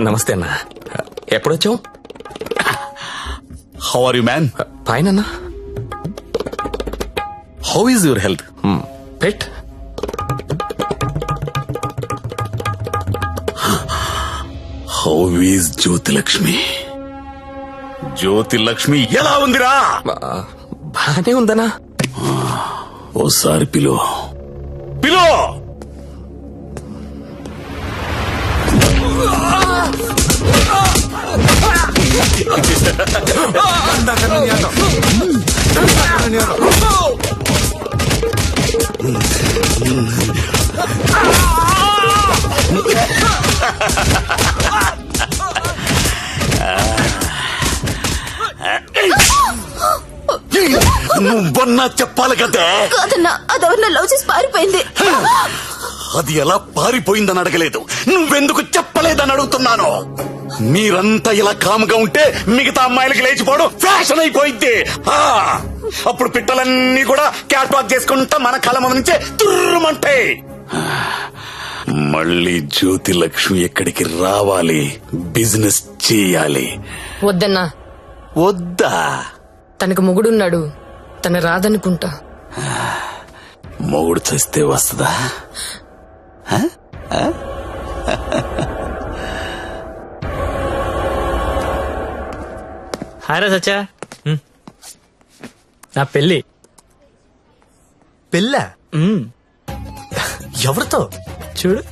నమస్తే అన్న, ఎప్పుడొచ్చావు? How are you man? Fine అన్న. How is your health? పెట్ హౌ ఈజ్ జ్యోతిలక్ష్మి? జ్యోతిలక్ష్మి ఎలా ఉందిరా? బానే ఉందనా? ఓసారి పిలో. నువ్వన్నా చెప్పాలి కదా. కాదన్నా, అదెవరినో లవ్ చేసి పారిపోయింది. అది ఎలా పారిపోయిందని అడగలేదు, నువ్వెందుకు చెప్పలేదని అడుగుతున్నాను. మీరంతా ఇలా కాముగా ఉంటే మిగతా అమ్మాయిలకి లేచిపోవడం ఫ్యాషన్ అయిపోయింది. అప్పుడు పిట్టలన్నీ కూడా క్యాట్ వాక్ చేసుకుంటా మన కళ్ళ ముందు నుంచే తుర్రుమంటాయి. మళ్ళీ జ్యోతి లక్ష్మి ఎక్కడికి రావాలి, బిజినెస్ చేయాలి. వద్దన్నా. వద్దా? తనకు మొగుడున్నాడు, తన రాదనుకుంటా. మొగుడు చేస్తే వస్తుందా? హాయ్ సచ్చా, నా పెళ్ళి. పెళ్ళా? ఎవరితో? చూడు,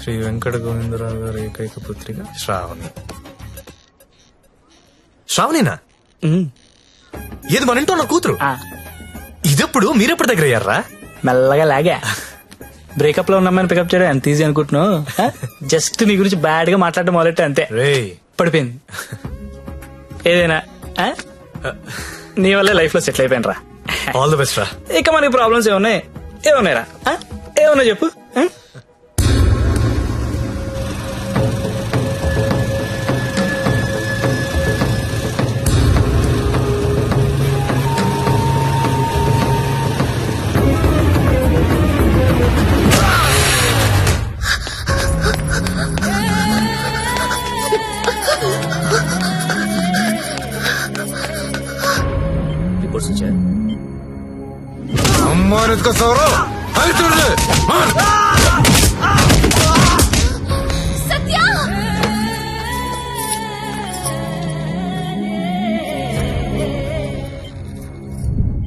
శ్రీ వెంకట గోవిందరావు గారి ఏకైక పుత్రిక శ్రావణి. శ్రావణినా? ఏది మన ఇంట్లో నా కూతురు? ఇదెప్పుడు మీరెప్పుడు దగ్గర అయ్యారా? మెల్లగా లాగా. బ్రేకప్ లో ఉన్నమ్మని పికప్ చేయడం ఎంత ఈజీ అనుకుంటున్నావు? జస్ట్ నీ గురించి బ్యాడ్ గా మాట్లాడడం మొదలెట్టే అంతే, పడిపోయింది. ఏదైనా నీ వల్లే లైఫ్ లో సెటిల్ అయిపోయిన రా. ఆల్ ది బెస్ట్ రా. ఇక మనకి ప్రాబ్లమ్స్ ఏమున్నాయి రా? ఏమున్నాయి చెప్పు.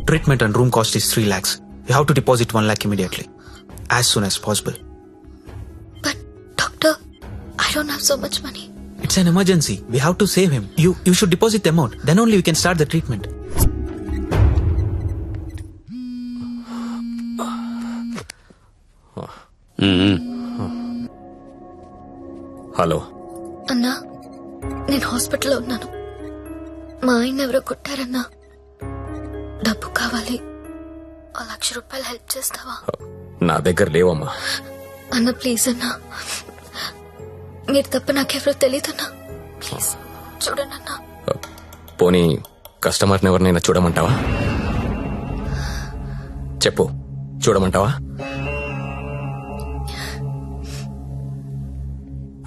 Treatment and room cost is 3 lakhs. You have to deposit 1 lakh immediately, as soon as possible. Doctor, I don't have so much money. It's an emergency. We have to save him. You should deposit the amount. Then only we can start the treatment. Hello అన్నా, నేను హాస్పిటల్లో ఉన్నాను. మా ఆయన ఎవరో కొట్టారన్నా. డబ్బు కావాలి. 1,00,000 రూపాయలు హెల్ప్ చేస్తావా? నా దగ్గర లేవమ్మా. అన్న ప్లీజ్ అన్నా, మీరు తప్ప నాకెవరో తెలీదన్నా. ప్లీజ్ చూడండి అన్నా. పోనీ కస్టమర్ని ఎవరినైనా చూడమంటావా? చెప్పు, చూడమంటావా?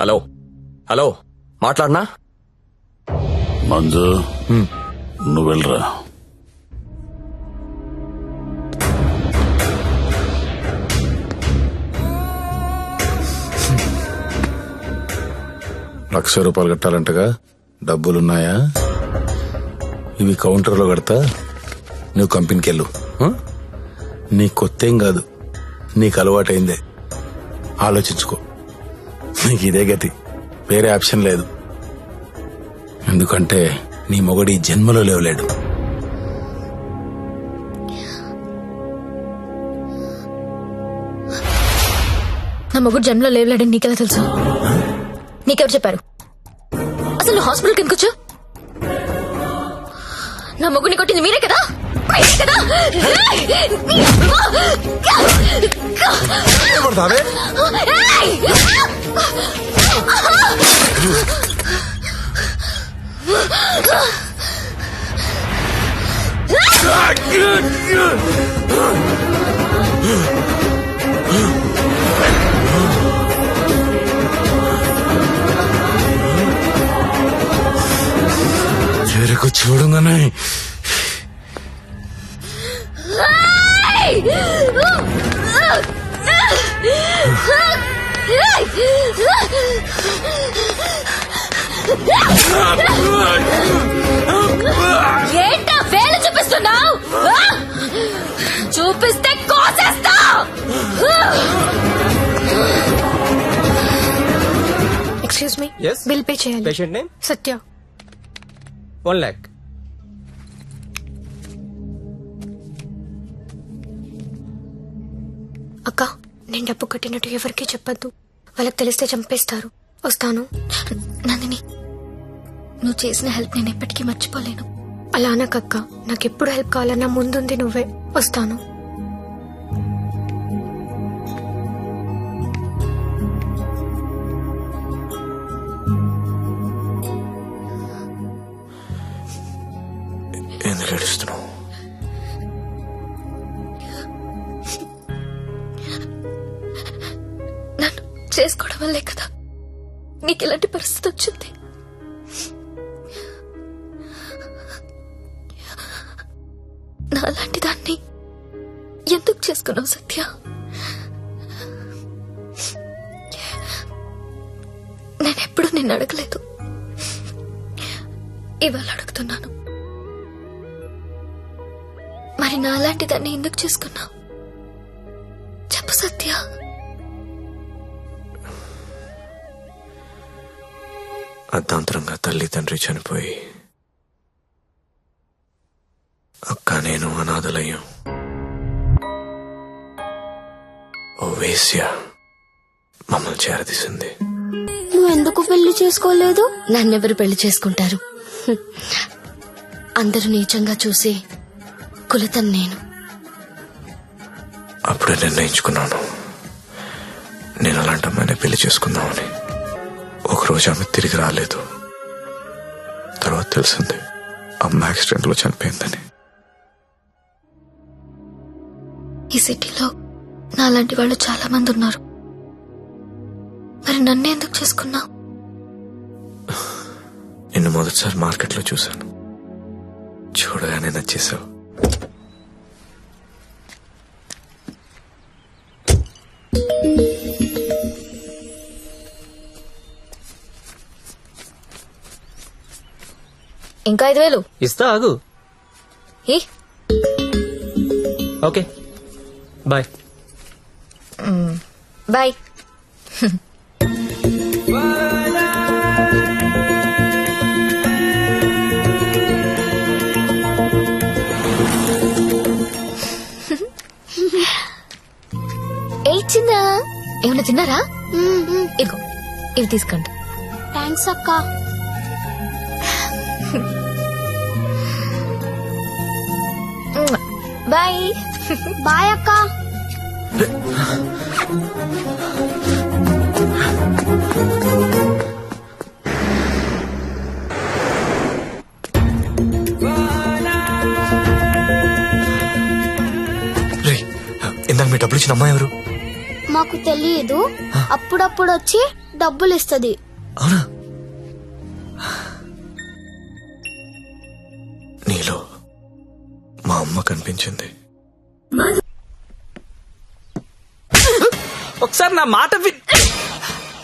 హలో హలో, మాట్లాడనా? మంజు, నువ్వు వెళ్ళరా. ₹1,00,000 కట్టాలంటగా, డబ్బులున్నాయా? ఇవి కౌంటర్లో కడతా, నువ్వు కంపెనీకి వెళ్ళు. నీ కొత్తేం కాదు, నీకు అలవాటైందే. ఆలోచించుకో, నీకు ఇదే గతి, వేరే ఆప్షన్ లేదు. ఎందుకంటే నీ మొగడి జన్మలో లేవలేడు. నా మొగుడు జన్మలో లేవలేడని నీకెలా తెలుసు? నీకెవరు చెప్పారు? అసలు నువ్వు హాస్పిటల్కి ఎందుకు వచ్చావు? నా మొగుడిని కొట్టింది మీరే కదా? చెరకు చూడంగానే ఏంటా వేలు చూపిస్తున్నావు? చూపిస్తే కోసేస్తా. Excuse me, Yes? Bill pay చేయాలి. Patient name Satya. 1 lakh. అక్క, నేను డబ్బు కట్టినట్టు ఎవరికీ చెప్పొద్దు. వాళ్ళకి తెలిస్తే చంపేస్తారు. వస్తాను. నందిని, నువ్వు చేసిన హెల్ప్ నేను ఎప్పటికీ మర్చిపోలేను. అలా అనకక్క, నాకెప్పుడు హెల్ప్ కావాలన్నా ముందుంది నువ్వే. వస్తాను. ఎందుకు ఏడుస్తున్నావు? నన్ను చేసుకోవడం వల్లే కదా నీకు ఇలాంటి పరిస్థితి వచ్చింది. నాలాంటి దాన్ని ఎందుకు చేసుకున్నావు సత్య? నేనెప్పుడు నిన్ను అడగలేదు, ఇవాళ అడుగుతున్నాను. మరి నాలాంటి దాన్ని ఎందుకు చేసుకున్నావు? చెప్పు సత్య. అర్ధాంతరంగా తల్లి తండ్రి చనిపోయి అక్క నేను అనాథలయ్యాం. ఓ వేశ్య మమ్మల్ని చేరదీసింది. నువ్వెందుకు పెళ్లి చేసుకోలేదు? నన్నెవరు పెళ్లి చేసుకుంటారు? అందరూ నీచంగా చూసి కులతం నేను. అప్పుడే నిర్ణయించుకున్నాను నేను అలాంటి అమ్మాయిని పెళ్లి చేసుకుందామని. ఒకరోజు ఆమె తిరిగి రాలేదు. తర్వాత తెలిసింది అమ్మ యాక్సిడెంట్ లో చనిపోయిందని. ఈ సిటీలో నాలాంటి వాళ్ళు చాలా మంది ఉన్నారు. మరి నన్ను ఎందుకు చేసుకున్నావు? నిన్ను మొదటిసారి మార్కెట్లో చూశాను. చూడగానే నచ్చేసావు. ఇంకా 5,000 ఇస్తా, ఆగు. Okay, bye. బాయ్. చిన్న ఏమన్నా తిన్నారా? ఇదిగో ఇవి తీసుకోండి. థ్యాంక్స్ అక్క. బాయ్. బాయ్ అక్క. ఇందాక మీ డబ్బులు ఇచ్చిన అమ్మాయి ఎవరు? మాకు తెలియదు, అప్పుడప్పుడు వచ్చి డబ్బులు ఇస్తుంది. అవునా? నీలో మా అమ్మ కనిపించింది. ఒకసారి నా మాట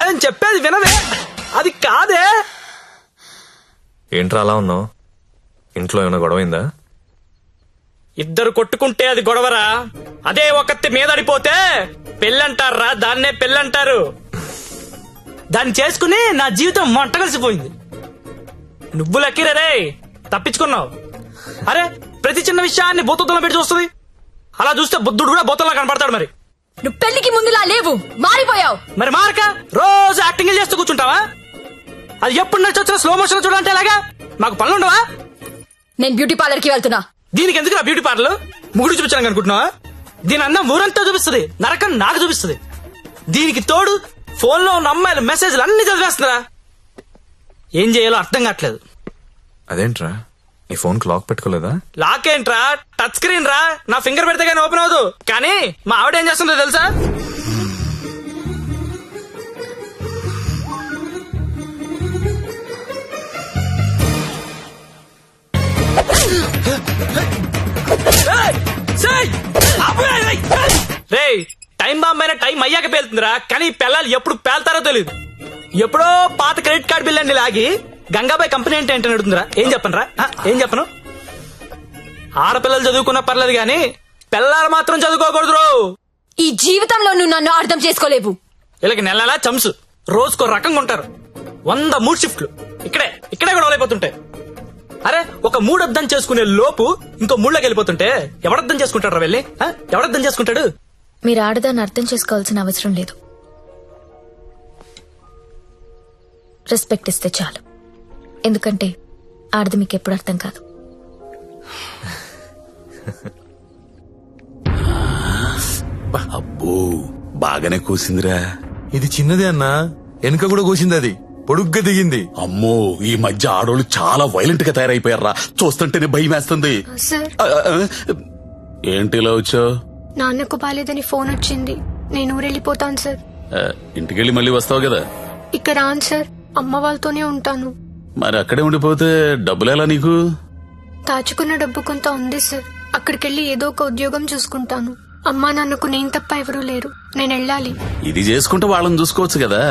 నేను చెప్పేది వినవే. అది కాదే. ఏంట్రా అలా ఉన్నావు? ఇంట్లో ఏమైనా గొడవైందా? ఇద్దరు కొట్టుకుంటే అది గొడవరా? అదే ఒకటి మీదడిపోతే పెళ్ళంటారా? దాన్నే పెళ్ళంటారు. దాన్ని చేసుకుని నా జీవితం మంట కలిసిపోయింది. నువ్వు లక్కీరే, తప్పించుకున్నావు. అరే, ప్రతి చిన్న విషయాన్ని బోతల్లో పెట్టి చూస్తుంది. అలా చూస్తే బుద్ధుడు కూడా బోతల్లో కనపడతాడు. మరి నువ్వు పెళ్లికి ముందులా లేవు, మారిపోయావు. మరి మారక రోజు యాక్టింగ్ చేస్తూ కూర్చుంటావా? అది ఎప్పుడు నచ్చొచ్చినా స్లో మోషన్ చూడాలంటే ఎలాగా? మాకు పనులుండవా? నేను బ్యూటీ పార్లర్ కి వెళ్తున్నా. దీనికి ఎందుకు నా బ్యూటీ పార్లర్? ముగుడు చూపించాను అనుకుంటున్నావా? దీని అన్నం ఊరంతా చూపిస్తుంది, నరకం నాకు చూపిస్తుంది. దీనికి తోడు ఫోన్ లో ఉన్న అమ్మాయిల మెసేజ్లు అన్ని చదివేస్తున్నారా? ఏం చేయాలో అర్థం కావట్లేదు. అదేంట్రా, నీ ఫోన్ కి లాక్ పెట్టుకోలేదా? లాక్ ఏంట్రా, టచ్ స్క్రీన్ రా. నా ఫింగర్ పెడితే కానీ ఓపెన్ అవ్వదు. కానీ మా ఆవిడ ఏం చేస్తుందో తెలుసా? రే, టైం బాంబ్ అయినా టైం అయ్యాక పేలుతుందిరా. కానీ పిల్లలు ఎప్పుడు పేల్తారో తెలియదు. ఎప్పుడో పాత క్రెడిట్ కార్డు బిల్ అండి లాగి గంగాబాయ్ కంపెనీ అంటే ఏంటని అడుగుతుందిరా. ఏం చెప్పను రా, ఏం చెప్పను? ఆడపిల్లలు చదువుకున్నా పర్లేదు గాని పిల్లలు మాత్రం చదువుకోకూడదు. ఈ జీవితంలో నువ్వు నన్ను అర్థం చేసుకోలేవు. వీళ్ళకి నెలలా చంసు, రోజుకో రకంగా ఉంటారు. 100 మూడు షిఫ్ట్లు ఇక్కడే గొడవలు అయిపోతుంటాయి. అరే ఒక మూడు అర్థం చేసుకునే లోపు ఇంకో మూడులోకి వెళ్ళిపోతుంటే ఎవడర్థం చేసుకుంటాడు వెళ్ళి? ఎవడర్థం చేసుకుంటాడు? మీరు ఆడదాన్ని అర్థం చేసుకోవాల్సిన అవసరం లేదు. రెస్పెక్ట్ ఇస్తే చాలు. ఎందుకంటే ఆడది మీకు ఎప్పుడు అర్థం కాదు. అబ్బో బాగానే కూసిందిరా. ఇది చిన్నదే అన్నా, వెనుక కూడా కూసింది, అది పొడుగ్గా దిగింది. అమ్మో ఈ మధ్య ఆడోళ్ళు చాలా వైలెంట్ గా తయారైపోయారా, చూస్తుంటేనే భయం వేస్తుంది. సార్ ఏంటి ఇలా వచ్చావు? నాన్నకు బాలేదని ఫోన్ వచ్చింది. నేను ఊరెళ్ళిపోతాను సార్. ఇంటికెళ్ళి మళ్ళీ వస్తావు కదా? ఇక్కడ రాను సార్, అమ్మ వాళ్ళతోనే ఉంటాను. మరి అక్కడే ఉండిపోతే డబ్బులు ఎలా నీకు? దాచుకున్న డబ్బు కొంత ఉంది సార్. అక్కడికెళ్ళి ఏదో ఒక ఉద్యోగం చూసుకుంటాను. అమ్మా నాన్నకు నేను తప్ప ఎవరూ లేరు. నేను వెళ్ళాలి. ఇది చేసుకుంటే వాళ్ళని చూసుకోవచ్చు కదా.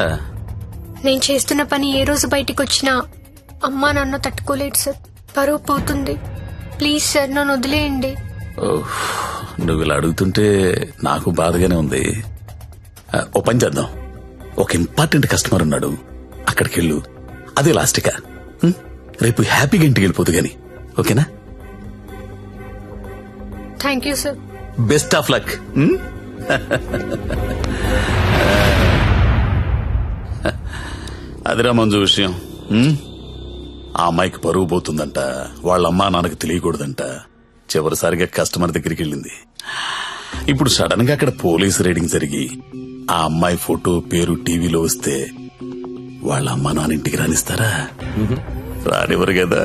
నేను చేస్తున్న పని ఏ రోజు బయటికి వచ్చినా అమ్మా నాన్న తట్టుకోలేడు సార్. పరువు పోతుంది. ప్లీజ్ సార్ నన్ను వదిలేయండి. నువ్వు ఇలా అడుగుతుంటే నాకు బాధగానే ఉంది. ఓ పని చేద్దాం, ఒక ఇంపార్టెంట్ కస్టమర్ ఉన్నాడు, అక్కడికి వెళ్ళు. అదే లాస్ట్గా రేపు హ్యాపీగా ఇంటికి వెళ్ళిపోదు గాని, ఓకేనా? Thank you sir. Best of luck. అదిరా మంజు విషయం. ఆ అమ్మాయికి పరువు పోతుందంట, వాళ్ళ అమ్మా నాన్నకు తెలియకూడదంట. చివరిసారిగా కస్టమర్ దగ్గరికి వెళ్ళింది. ఇప్పుడు సడన్ గా అక్కడ పోలీసు రైడింగ్ జరిగి ఆ అమ్మాయి ఫోటో పేరు టీవీలో వస్తే వాళ్ళ అమ్మా నాన్న ఇంటికి రానిస్తారా? రానివ్వరు కదా.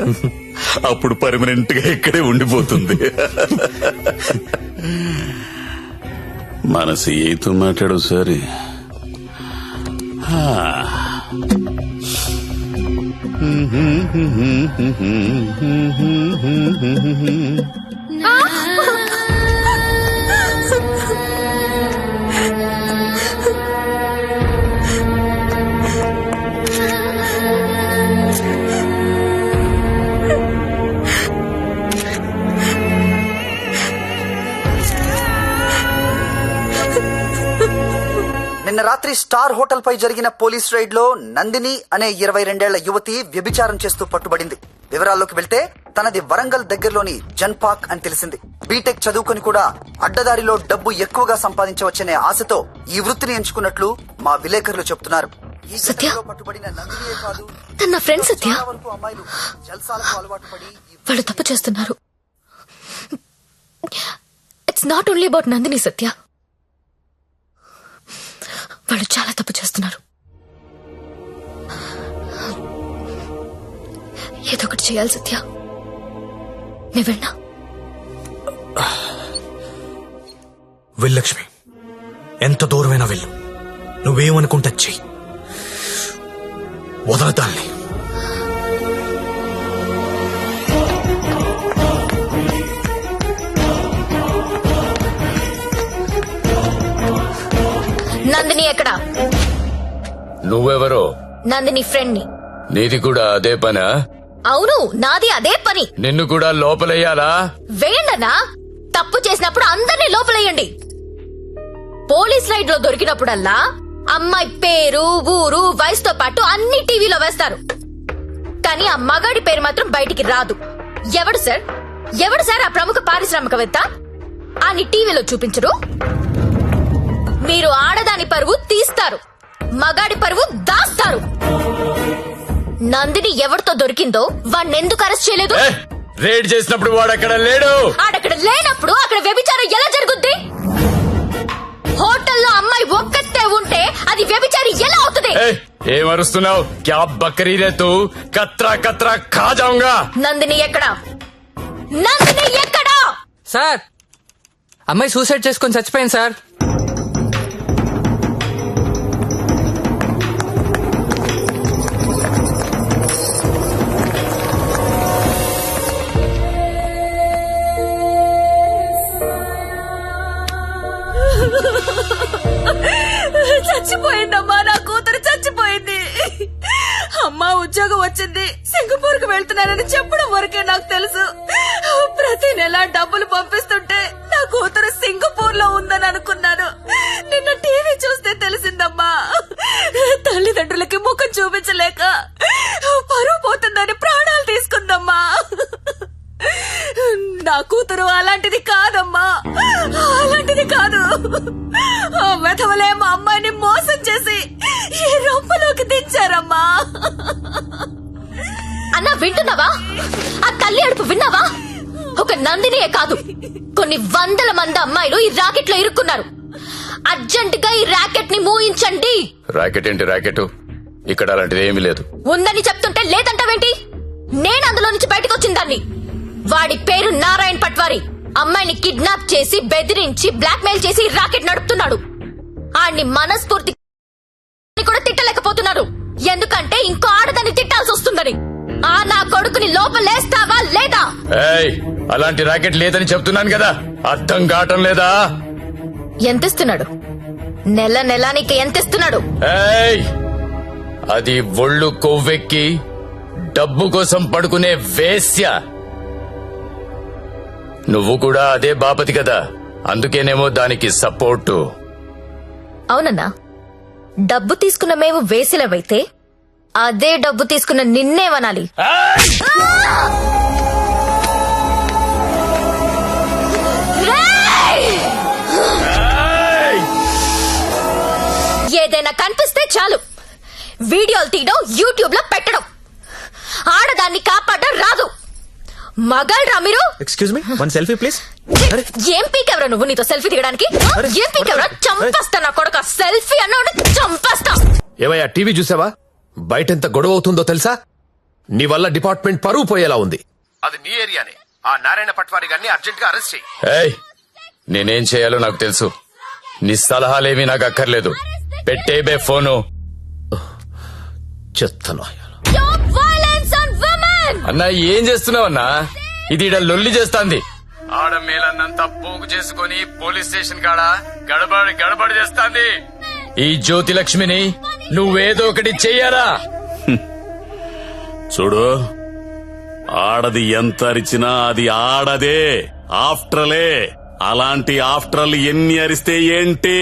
అప్పుడు పర్మనెంట్ గా ఇక్కడే ఉండిపోతుంది. మన సీతో మాట్లాడు సరే. నిన్న రాత్రి స్టార్ హోటల్ పై జరిగిన పోలీస్ రైడ్ లో నందిని అనే 22 ఏళ్ల యువతి వ్యభిచారం చేస్తూ పట్టుబడింది. వివరాల్లోకి వెళ్తే తనది వరంగల్ దగ్గరలోని జన్పాక్ అని తెలిసింది. బీటెక్ చదువుకుని కూడా అడ్డదారిలో డబ్బు ఎక్కువగా సంపాదించవచ్చనే ఆశతో ఈ వృత్తిని ఎంచుకున్నట్లు మా విలేకరులు చెబుతున్నారు. ఈ ఘటనలో పట్టుబడిన నందినియే కాదు, తన ఫ్రెండ్ సత్య. చాలా వరకు అమ్మాయిలు జల్సాలకు అలవాటు పడి వాళ్ళు తప్పు చేస్తున్నారు. It's not only about Nandini Satya. వాళ్ళు చాలా తప్పు చేస్తున్నారు. ఏదో ఒకటి చేయాలి సత్య. నీ వెళ్ళా వెళ్ళక్ష్మి, ఎంత దూరమైనా వెళ్ళు. నువ్వేమనుకుంటా చెయ్యి, వదలదాన్ని. నందిని ఎక్కడా? నువ్వెవరో? నందిని ఫ్రెండ్ ని. నీది కూడా అదే పనా? అవును, నాది అదే పని. నిన్ను కూడా లోపలయ్యాలా? వేయండనా? తప్పు చేసినప్పుడు అందరినీ లోపలేయండి. పోలీస్ రైడ్ లో దొరికినప్పుడల్లా అమ్మాయి పేరు, ఊరు, వయసుతో పాటు అన్ని టీవీలో వేస్తారు. కానీ ఆ మగాడి పేరు మాత్రం బయటికి రాదు. ఎవడు సార్ ఆ ప్రముఖ పారిశ్రామికవేత్త? అని టీవీలో చూపించరు. మీరు ఆడదాని పరువు తీస్తారు, మగాడి పరువు దాస్తారు. నందిని ఎవరితో దొరికిందో వాడిని ఎందుకు అరెస్ట్ చేయలేదు? రేడ్ చేసినప్పుడు వాడు అక్కడ లేడు. ఆడక్కడ లేనప్పుడు అక్కడ వ్యభిచారం ఎలా జరుగుద్ది? హోటల్లో అమ్మాయి ఒక్కతే ఉంటే అది వ్యభిచారి ఎలా అవుతుంది? ఏమరుస్తున్నావు? క్యా బకరీ రే తూ? కత్రా కత్రా ఖా జాऊंगा. నందిని ఎక్కడా? నందిని ఎక్కడా? సార్, అమ్మాయి సూసైడ్ చేసుకొని చచ్చిపోయింది సార్. చచ్చిపోయిందమ్మా, నా కూతురు చచ్చిపోయింది. అమ్మా ఉద్యోగం వచ్చింది, సింగపూర్ కు వెళ్తున్నానని చెప్పడం వరకే నాకు తెలుసు. ప్రతి నెల డబ్బులు పంపిస్తుంటే నా కూతురు సింగపూర్ లో ఉందని అనుకున్నాను. నిన్న టీవీ చూస్తే తెలిసిందమ్మా. తల్లిదండ్రులకి ముఖం చూపించలేక పరువు పోతుందని ప్రాణాలు తీసుకుందమ్మా. నా కూతురు అలాంటిది కాదమ్మా, అలాంటిది కాదు. ఆ వెధవలే మా అమ్మాయిని మోసం చేసి ఈ రొంపలోకి దించారమ్మా. అన్నా వింటున్నావా? ఆ తల్లి అడుపు విన్నావా? ఒక నందినియే కాదు, కొన్ని వందల మంది అమ్మాయిలు ఈ రాకెట్ లో ఇరుక్కున్నారు. అర్జెంట్ గా ఈ రాకెట్ ని మూయించండి. రాకెట్ ఏంటి రాకెట్? ఇక్కడ అలాంటిది ఏమీ లేదు. ఉందని చెప్తుంటే లేదంటావేంటి? నేను అందులో నుంచి బయటకు వచ్చిన దాన్ని. వాడి పేరు నారాయణ్ పట్వారి. అమ్మాయిని కిడ్నాప్ చేసి బెదిరించి బ్లాక్ మెయిల్ చేసి రాకెట్ నడుపుతున్నాడు. ఆడిని మనస్ఫూర్తి కూడా తిట్టలేకపోతున్నారు, ఎందుకంటే ఇంకో ఆడదాన్ని తిట్టాల్సి వస్తుందని. ఆ నా కొడుకుని లోపలేస్తావా లేదా? ఏయ్, అలాంటి రాకెట్ లేదని చెప్తున్నాను కదా, అర్థం కావటం లేదా? ఎంతిస్తున్నాడు? నెల నెల నీకు ఎంతిస్తున్నాడు? ఏయ్, అది ఒళ్ళు కొవ్వెక్కి డబ్బు కోసం పడుకునే వేశ్య. నువ్వు కూడా అదే బాపతి కదా, అందుకేనేమో దానికి సపోర్టు. అవునన్నా, డబ్బు తీసుకున్న మేము వేసిలవైతే అదే డబ్బు తీసుకున్న నిన్నేమనాలి? ఏదైనా కనిపిస్తే చాలు వీడియోలు తీయడం, యూట్యూబ్ లో పెట్టడం. ఆడదాన్ని కాపాడడం రాదు. మగాళ్ళరా మీరు? Excuse me, one selfie please. ఏం పీకెవరా నువ్వు? నీతో సెల్ఫీ దిగడానికి ఏం పీకెవరా? చంపేస్తా నా కొడుక. సెల్ఫీ అన్నాడు చంపేస్తా. ఏమయ్యా, టీవీ చూసావా? బయట ఎంత గొడవ అవుతుందో తెలుసా? నీ వల్ల డిపార్ట్మెంట్ పరువు పోయేలా ఉంది. అది నీ ఏరియానే. ఆ నారాయణ పట్వారి గారిని అర్జెంట్ గా అరెస్ట్ చేయి. ఏయ్, నేనేం చేయాలో నాకు తెలుసు. నీ సలహాలేమీ నాకు అక్కర్లేదు. పెట్టేబే ఫోను. చెత్తను అన్నా, ఏం చేస్తున్నావన్నా? ఇది ఈడ లొల్లి చేస్తాంది. ఆడ మేలన్నంతా పోగు చేసుకుని పోలీస్ స్టేషన్ కాడ గడబడి చేస్తాంది. ఈ జ్యోతి లక్ష్మిని నువ్వేదో ఒకటి చెయ్యారా? చూడు, ఆడది ఎంత అరిచినా అది ఆడదే, ఆఫ్టర్లే. అలాంటి ఆఫ్టర్లు ఎన్ని అరిస్తే ఏంటి?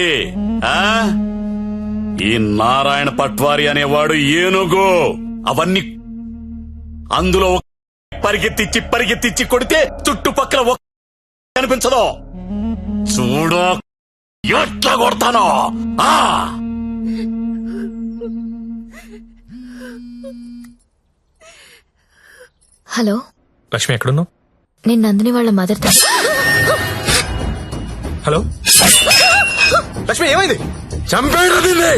ఈ నారాయణ పట్వారి అనేవాడు ఏనుగు. అవన్నీ అందులో పరిగెత్తిచ్చి కొడితే చుట్టుపక్కల కనిపించదు. చూడు ఎట్లా కొడతానో. హలో లక్ష్మి, ఎక్కడున్నావు? నేను నందిని వాళ్ళ మదర్. హలో లక్ష్మి, ఏమైంది? చంపేడు దీన్ని.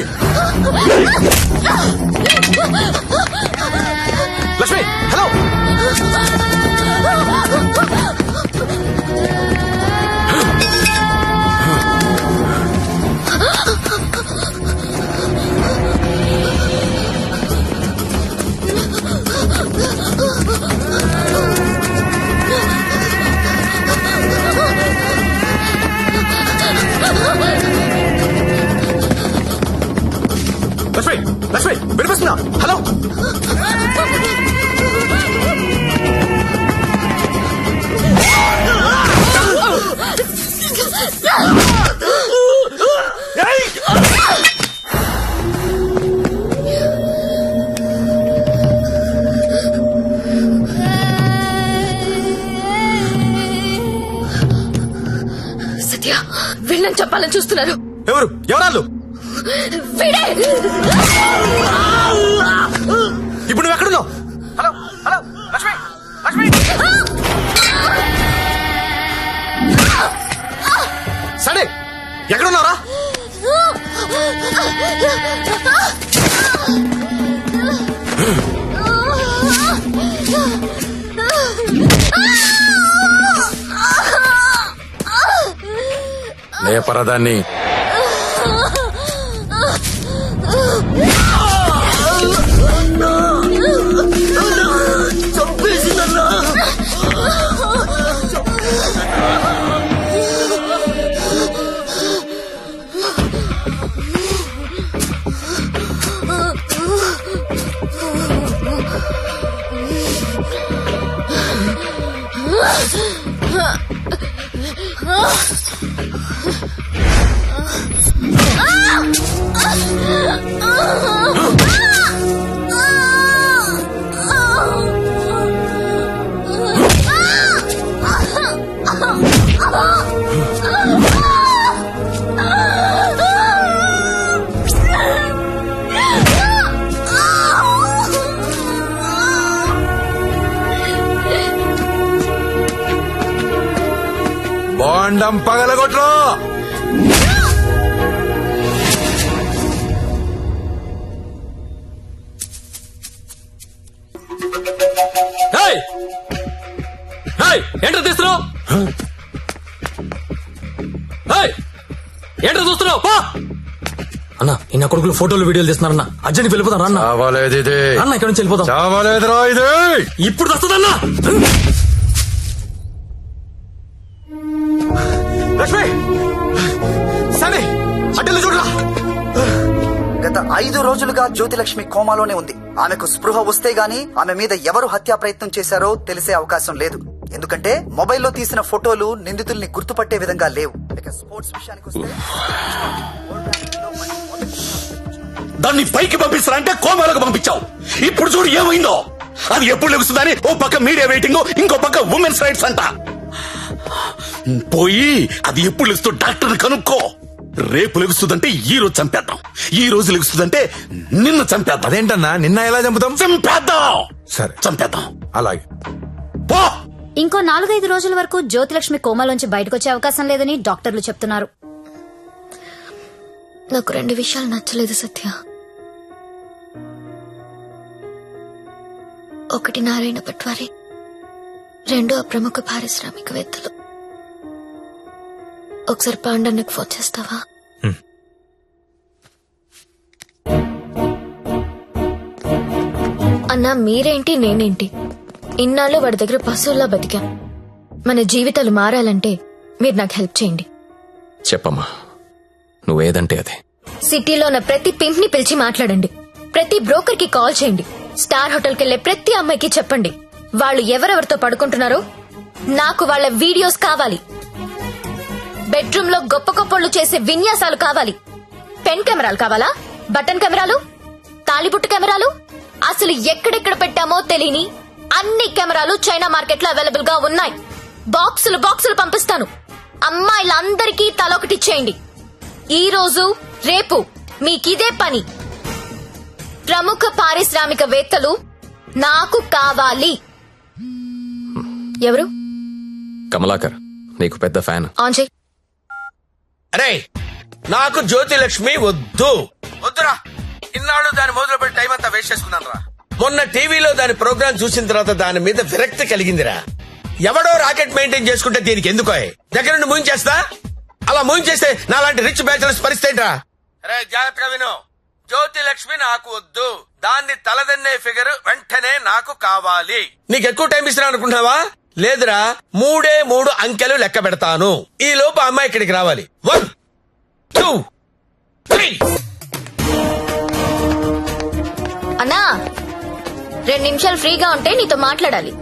లక్ష్మి, హలో. లక్ష్మి, వినిపిస్తుందా? హలో. సత్య, వీళ్ళని చెప్పాలని చూస్తున్నారు. ఎవరాళ్ళు? ఇప్పుడు నువ్వు ఎక్కడున్నావు? Hello hello Lakshmi, Lakshmi. సరే, ఎక్కడున్నారా? లేపరదాన్ని. మండం పగలగొట్టు. ఏంటో తీస్తున్నావు? ఏంటో చూస్తున్నావు? అన్నా ఇన్న కొడుకులు ఫోటోలు వీడియోలు తీస్తున్నారన్నా. అర్జెంట్ వెళ్ళిపోతాం అన్న. చావాలేదు ఇది. అన్న ఇక్కడ నుంచి వెళ్ళిపోతాం. చావాలేదురా ఇది. ఇప్పుడు వస్తుందన్నా. లక్ష్మి సరే అడ్డలు చూడరా. గత 5 రోజులుగా జ్యోతిలక్ష్మి కోమాలోనే ఉంది. ఆమెకు స్పృహ వస్తే గాని ఆమె మీద ఎవరు హత్యా ప్రయత్నం చేశారో తెలిసే అవకాశం లేదు. ఎందుకంటే మొబైల్లో తీసిన ఫోటోలు నిందితుల్ని గుర్తుపట్టే విధంగా లేవు. ఇక స్పోర్ట్స్ విషయానికి వస్తే దాన్ని పైకి పంపిస్తారంటే కోమాలకు పంపించావు. ఇప్పుడు చూడు ఏమైందో. అది ఎప్పుడు లెగుస్తుందని ఓ పక్క మీడియా వెయిటింగ్, ఇంకో పక్క ఉమెన్స్ రైట్స్ అంట. పోయి అది ఎప్పుడు లెగుస్తూ డాక్టర్ని కనుక్కో. రేపు లెగుస్తుందంటే ఈ రోజు చంపేద్దాం, ఈ రోజు లెగుస్తుందంటే నిన్న చంపేద్దాం. అదేంటన్నా నిన్న ఎలా చంపుతాం? చంపేద్దాం. సరే చంపేద్దాం. అలాగే. ఇంకో 4-5 రోజుల వరకు జ్యోతిలక్ష్మి కోమాలోంచి బయటకొచ్చే అవకాశం లేదని డాక్టర్లు చెప్తున్నారు. నాకు 2 విషయాలు నచ్చలేదు సత్య. ఒకటి నారాయణ పట్వారి, 2 ఆ ప్రముఖ పారిశ్రామికవేత్తలు. ఒకసారి పాండన్నకు ఫోన్ చేస్తావా? అన్నా మీరేంటి నేనేంటి, ఇన్నాళ్ళు వాడి దగ్గర పశువుల్లా బతికాం. మన జీవితాలు మారాలంటే మీరు నాకు హెల్ప్ చేయండి. చెప్పమ్మా, నువ్వేదంటే అదే. సిటీలో ఉన్న ప్రతి పింప్ ని పిలిచి మాట్లాడండి. ప్రతి బ్రోకర్ కి కాల్ చేయండి. స్టార్ హోటల్ కెళ్లే ప్రతి అమ్మాయికి చెప్పండి వాళ్ళు ఎవరెవరితో పడుకుంటున్నారో నాకు వాళ్ళ వీడియోస్ కావాలి. బెడ్రూమ్ లో గొప్ప గొప్పళ్ళు చేసే విన్యాసాలు కావాలి. పెన్ కెమెరాలు కావాలా? బటన్ కెమెరాలు, తాళిబుట్టు కెమెరాలు, అసలు ఎక్కడెక్కడ పెట్టామో తెలియని అన్ని కెమెరాలు చైనా మార్కెట్ లో అవైలబుల్ గా ఉన్నాయి. బాక్సులు బాక్సులు పంపిస్తాను. అమ్మాయిలందరికీ తలొకటి చేయండి. ఈ రోజు రేపు మీకిదే పని. ప్రముఖ పారిశ్రామికవేత్తలు నాకు కావాలి. ఎవరు? కమలాకర్, నీకు పెద్ద ఫ్యాన్. ఆన్ చేయి. అరే నాకు జ్యోతిలక్ష్మి వద్దురా. ఇన్నాళ్ళు దాని మొదలు పెట్టి టైం అంతా వేస్ట్ చేసుకున్నాను రా. మొన్న టీవీలో దాని ప్రోగ్రామ్ చూసిన తర్వాత దాని మీద విరక్తి కలిగిందిరా. ఎవడో రాకెట్ మెయింటైన్ చేసుకుంటే దీనికి ఎందుకో దగ్గర నుండి మూయించేస్తా. అలా మూయించేస్తే నాలాంటి రిచ్ బ్యాచులర్స్ పరిస్థితి రా. అరే జాగ్రత్తగా విను. జ్యోతిలక్ష్మి నాకు వద్దు. దాన్ని తలదన్నే ఫిగర్ వెంటనే నాకు కావాలి. నీకు ఎక్కువ టైం ఇస్తున్నా అనుకుంటున్నావా? లేదురా, 3 అంకెలు లెక్క పెడతాను. ఈ లోపు అమ్మాయి ఇక్కడికి రావాలి. 1 2 3. అన్నా 2 నిమిషాలు ఫ్రీగా ఉంటే నీతో మాట్లాడాలి.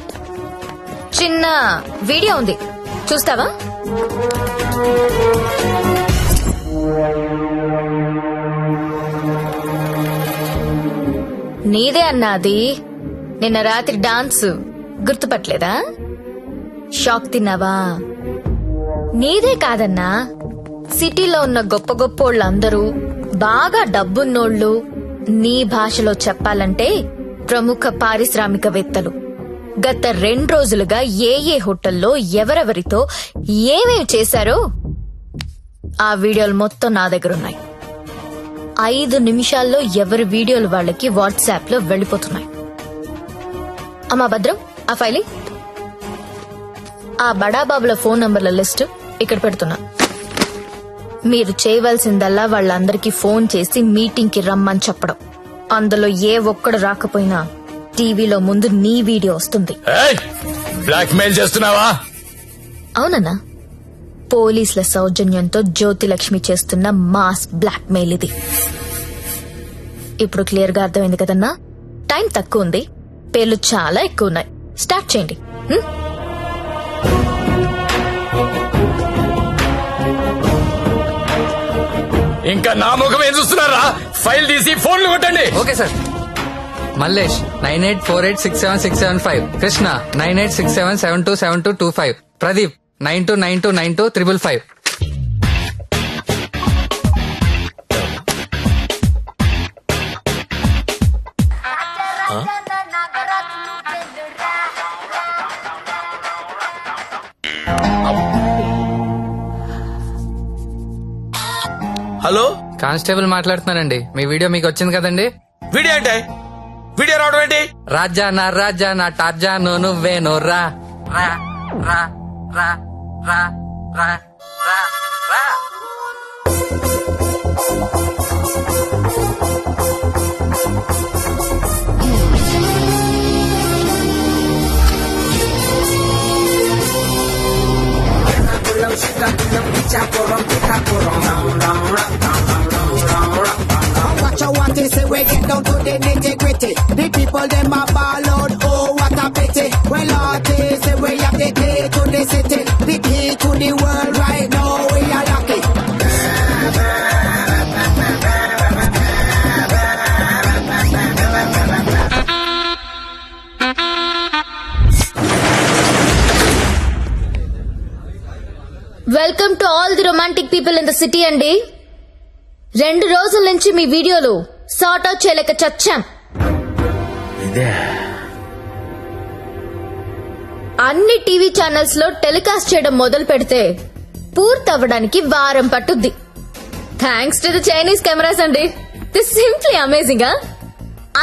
చిన్న వీడియో ఉంది, చూస్తావా? నీదే అన్నాది. నిన్న రాత్రి డాన్స్ గుర్తుపట్టలేదా? షాక్ తిన్నావా? నీదే కాదన్నా, సిటీలో ఉన్న గొప్ప గొప్పోళ్ళందరూ బాగా డబ్బున్నోళ్ళు. నీ భాషలో చెప్పాలంటే ప్రముఖ పారిశ్రామికవేత్తలు గత 2 రోజులుగా ఏ హోటల్లో ఎవరెవరితో ఏమేమి చేశారో ఆ వీడియోలు మొత్తం నా దగ్గర ఉన్నాయి. 5 నిమిషాల్లో ఎవరి వీడియోలు వాళ్ళకి వాట్సాప్ లో వెళ్లిపోతున్నాయి. అమ్మా భద్రం, ఆ ఫైలి ఆ బడాబాబుల ఫోన్ నంబర్ల లిస్ట్ ఇక్కడ పెడుతున్నా. మీరు చేయవలసిందల్లా వాళ్ళందరికీ ఫోన్ చేసి మీటింగ్ కి రమ్మని చెప్పడం. అందులో ఏ ఒక్కడు రాకపోయినా టీవీలో ముందు నీ వీడియో వస్తుంది. బ్లాక్ మెయిల్ చేస్తున్నావా? అవునన్నా, పోలీసుల సౌజన్యంతో జ్యోతిలక్ష్మి చేస్తున్న మాస్ బ్లాక్ మెయిల్ ఇది. ఇప్పుడు క్లియర్ గా అర్థమైంది కదన్నా? టైం తక్కువ ఉంది, పేర్లు చాలా ఎక్కువ ఉన్నాయి. స్టార్ట్ చేయండి. ఇంకా నా ముఖం ఏం చూస్తున్నారా? ఫైల్ తీసి ఫోన్లు కొట్టండి. Okay sir. Mallesh 9848676775. Krishna 9867727225. Pradeep 92929255. Hello, constable మాట్లాడుతున్నానండి. మీ వీడియో మీకు వచ్చింది కదండి. వీడియో అంటే వీడియో రావడం ఏంటి? రాజా నా టార్జాను నువ్వేను రా రా రా రా రా రా రా రా. Watch out what they say, we get down to the nitty-gritty. The people them a ball out, oh what a pity. Well artists say we have the key to the city, the key to the world right now, we are lucky. Welcome to all the romantic people in the city అండి. 2 రోజుల నుంచి మీ వీడియోలు sort out చేయలేక చచ్చాం. అన్ని TV channels లో telecast చేయడం మొదలు పెడితే పూర్తవ్వడానికి వారం పట్టుద్ది. Thanks to the Chinese cameras అండి. This simply amazing.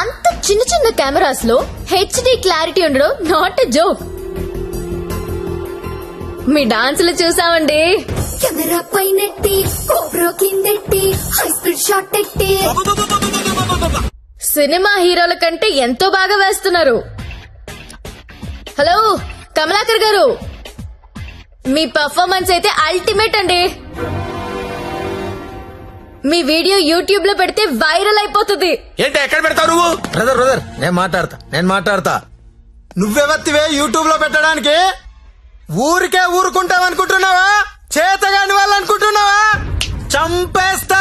అంత చిన్న చిన్న కెమెరాస్ లో హెచ్డి క్లారిటీ ఉండడం నాట్ ఎ జోక్. మీ డాన్సులు చూసామండి. కెమెరా పైనెట్టి కోబ్రో కిందెట్టి హై స్పీడ్ షాట్ ఎట్టి సినిమా హీరోల కంటే ఎంతో బాగా వేస్తున్నారు. హలో కమలాకర్ గారు, మీ పర్ఫార్మెన్స్ అయితే అల్టిమేట్ అండి. మీ వీడియో యూట్యూబ్ లో పెడితే వైరల్ అయిపోతుంది. ఏంటి ఎక్కడ పెడతావు నువ్వు? బ్రదర్ నేను మాట్లాడతా. నువ్వెవత్తివే యూట్యూబ్ లో పెట్టడానికి? ఊరికే ఊరుకుంటావనుకుంటున్నావా? చేతగాని వాళ్ళు అనుకుంటున్నావా? చంపేస్తా.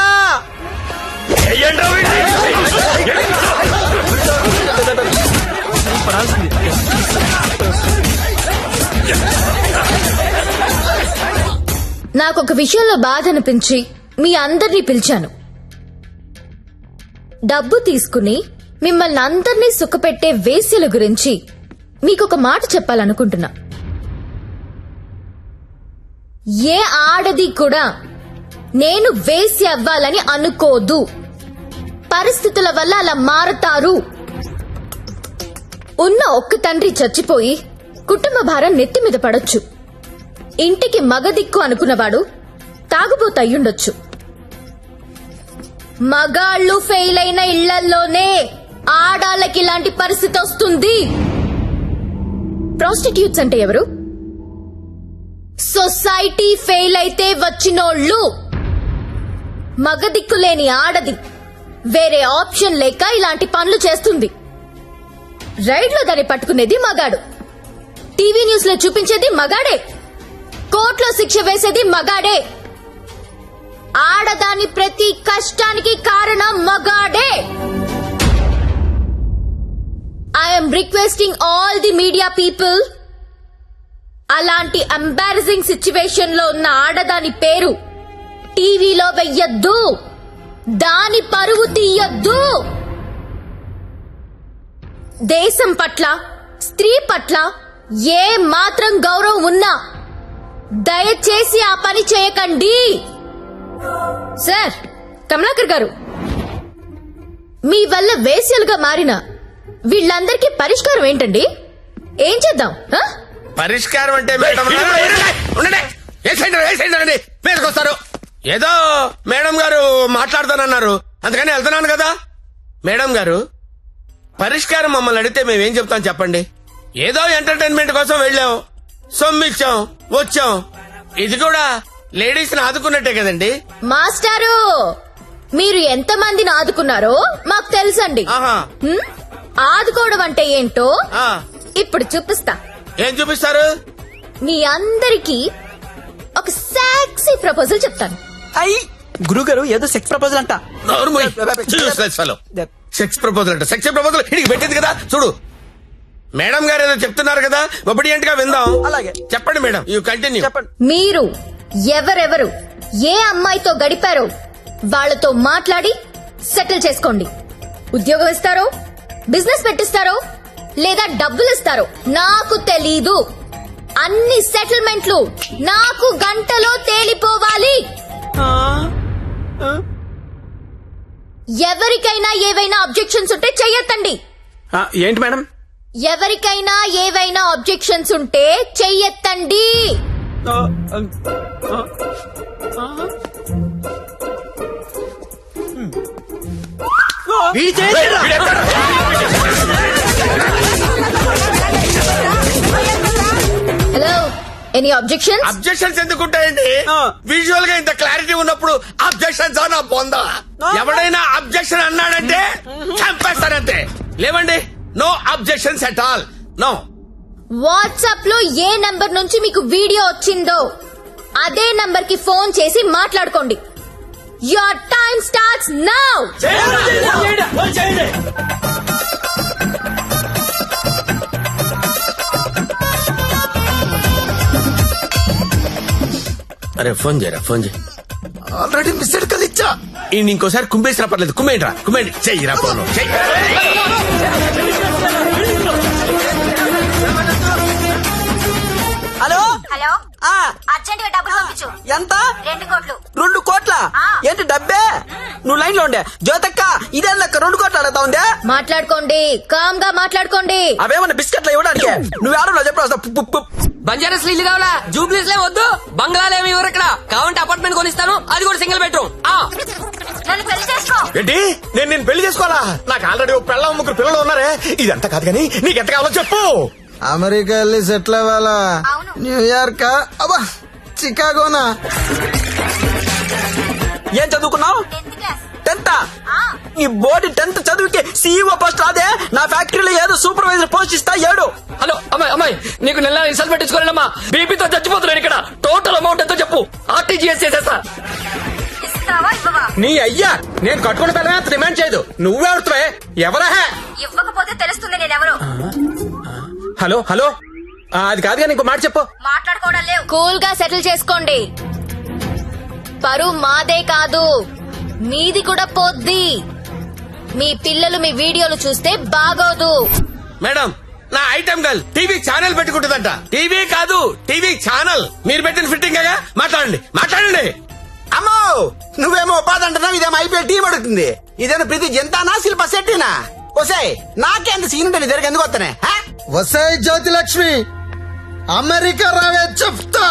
నాకొక విషయంలో బాధ అనిపించి మీ అందరినీ పిలిచాను. డబ్బు తీసుకుని మిమ్మల్ని అందరినీ సుఖపెట్టే వేశ్యల గురించి మీకొక మాట చెప్పాలనుకుంటున్నా. ఏ ఆడది కూడా నేను వేశ్య అవ్వాలని అనుకోదు. పరిస్థితుల వల్ల అలా మారతారు. ఉన్న ఒక్క తండ్రి చచ్చిపోయి కుటుంబ భారం నెత్తి మీద పడొచ్చు. ఇంటికి మగదిక్కు అనుకున్నవాడు తాగుబోతు అయ్యుండొచ్చు. మగాళ్ళు ఫెయిల్ అయిన ఇళ్లల్లోనే ఆడాళ్ళకి ఇలాంటి పరిస్థితి వస్తుంది. ప్రాస్టిట్యూట్స్ అంటే ఎవరు? సొసైటీ ఫెయిల్ అయితే వచ్చినోళ్ళు. మగదిక్కులేని ఆడది వేరే ఆప్షన్ లేక ఇలాంటి పనులు చేస్తుంది. రైడ్ లో దాన్ని పట్టుకునేది మగాడు, టీవీ న్యూస్ లో చూపించేది మగాడే, కోర్టులో శిక్ష వేసేది మగాడే. ఆడదాని ప్రతి కష్టానికి కారణం మగాడే. I'm requesting all the media people, అలాంటి ఎంబారసింగ్ సిచ్యువేషన్ లో ఉన్న ఆడదాని పేరు టీవీలో వెయ్యొద్దు. దాని పరువు తీయొద్దు. దేశం పట్ల, స్త్రీ పట్ల ఏ మాత్రం గౌరవం ఉన్నా దయచేసి ఆ పని చేయకండి. సార్ కమలాకర్ గారు, మీ వల్ల వేశ్యలుగా మారిన వీళ్ళందరికీ పరిష్కారం ఏంటండి? ఏం చేద్దాం? పరిష్కారం అంటే మీదకొస్తారు. ఏదో మేడం గారు మాట్లాడతానన్నారు, అందుకని వెళ్తున్నాను కదా. మేడం గారు, పరిష్కారం మమ్మల్ని అడిగితే మేమేం చెప్తాం చెప్పండి? ఏదో ఎంటర్టైన్మెంట్ కోసం వెళ్ళాం, సొమ్మిచ్చాం, వచ్చాం. ఇది కూడా లేడీస్ ని ఆదుకున్నట్టే కదండి. మాస్టారు, మీరు ఎంత మందిని ఆదుకున్నారో మాకు తెలుసండి. ఆదుకోవడం అంటే ఏంటో ఇప్పుడు చూపిస్తా. ఏం చూపిస్తారు? మీ అందరికీ ఒక సెక్సీ ప్రపోజల్ చెప్తాను. గురుగారు ఏదో సెక్స్ ప్రపోజల్ అంట. సెక్స్ ప్రపోజల్ అంట. సెక్స్ ప్రపోజల్ ఇడికి పెట్టింది కదా చూడు. మేడం గారు ఏదో చెప్తున్నారు కదా, ఒబిడియంట్ గా విందాం. అలాగే చెప్పండి మేడం, యూ కంటిన్యూ. మీరు ఎవరెవరు ఏ అమ్మాయితో గడిపారో వాళ్లతో మాట్లాడి సెటిల్ చేసుకోండి. ఉద్యోగం ఇస్తారో, బిజినెస్ పెట్టిస్తారో, లేదా డబ్బులు ఇస్తారో నాకు తెలీదు. అన్ని సెటిల్మెంట్లు నాకు గంటలో తేలిపోవాలి. ఎవరికైనా ఏవైనా అబ్జెక్షన్స్ ఉంటే చెయ్యొద్దండి. ఏంటి మేడం? ఎవరికైనా ఏవైనా అబ్జెక్షన్స్ ఉంటే చెయ్యొద్దండి. Hello, any objection? అబ్జెక్షన్స్ ఎందుకుంటాయండి? విజువల్ గా ఇంత క్లారిటీ ఉన్నప్పుడు అబ్జెక్షన్స్ నా బొందా. ఎవడైనా అబ్జెక్షన్ అన్నాడంటే చంపేస్తానంతే. లేవండి, no objections at all, no. WhatsApp లో ఏ నంబర్ నుంచి మీకు వీడియో వచ్చిందో అదే నంబర్ కి ఫోన్ చేసి మాట్లాడుకోండి. Your time starts now. అరే ఫోన్ చేయరా, ఫోన్ చేయి. ఆల్రెడీ మిస్డ్ కాల్ ఇచ్చా. ఇంకోసారి కుంభేసినా పర్లేదు. కుమ్మేంట్రా, కుమ్మేండి. చెయ్యిరా ఫోన్. హలో హలో, అర్జెంట్ గా డబ్బులు పంపించు. ఎంత? 2 కోట్లు. 2 కోట్ల? ఏంటి డబ్బే? నువ్వు లైన్ లో ఉండే జ్యోతక్క, ఇదే 2 కోట్లు అడుగుతా ఉందే. మాట్లాడుకోండి, కామ్ గా మాట్లాడుకోండి. అవేమన్నా బిస్కెట్లు ఇవ్వడానికి? నువ్వు ఆడో చెప్పు. బంజారాస్ ఇల్లు కావాలా? జూబ్లీస్ లే వద్దు. బంగ్లాలు ఏమి ఇవ్వరు ఇక్కడ. కావాలంటే అపార్ట్మెంట్ కొనిస్తాను, అది కూడా సింగిల్ బెడ్రూమ్. నన్ను పెళ్లి చేసుకో. ఏంటి? నేను పెళ్లి చేసుకోవాలా? నాకు ఆల్రెడీ 3 పిల్లలు ఉన్నారే. ఇదంతా కాదు కానీ నీకెంత కావాలో చెప్పు. అమెరికా వెళ్ళి సెటిల్ అవ్వాలా? న్యూయార్క్? అబ్బా, చికాగోనా? ఏం చదువుకున్నావు? 10th. నీ బోర్డు 10th చదువుకి CEO పోస్ట్ రాదే? నా ఫ్యాక్టరీలో ఏదో సూపర్వైజర్ పోస్ట్ ఇస్తా. 7. హలో అమ్మాయి, నీకు నెల రిసల్ట్ పెట్టించుకోలేనమ్మా. బీపీతో చచ్చిపోతున్నాను ఇక్కడ. టోటల్ అమౌంట్ ఎంతో చెప్పు, RTGS చేసేస్తా. నీ అయ్యా, నేను కట్టుకున్న పిల్లమే అంత డిమాండ్ చేయదు. నువ్వెవరుతావే? ఎవరా? ఇవ్వకపోతే తెలుస్తుంది నేనెవరు. హలో హలో, అది కాదు కానీ ఇంకో మాట చెప్పు. మాట్లాడుకోవడం లేవు. కూల్ గా సెటిల్ చేసుకోండి. పరువు మాదే కాదు, మీది కూడా పోద్ది. మీ పిల్లలు మీ వీడియోలు చూస్తే బాగోదు. మేడం, నా ఐటమ్ గర్ల్ టీవీ ఛానల్ పెట్టుకుంటుందంట. టీవీ కాదు, టీవీ ఛానల్. మీరు పెట్టిన ఫిట్టింగ్ గా మాట్లాడండి. అమ్మో, నువ్వేమో ఉపాధి అంటున్నావు, ఇదేమో ఐపీఎల్ టీం అడుగుతుంది. ఇదేమో ప్రతి జంతానా శిల్ప శెట్టినా? వసే, నాకేంత సీన్ ఉంటుంది దగ్గర ఎందుకు వస్తానే? వసాయి జ్యోతి లక్ష్మి, అమెరికా రావే చెప్తా.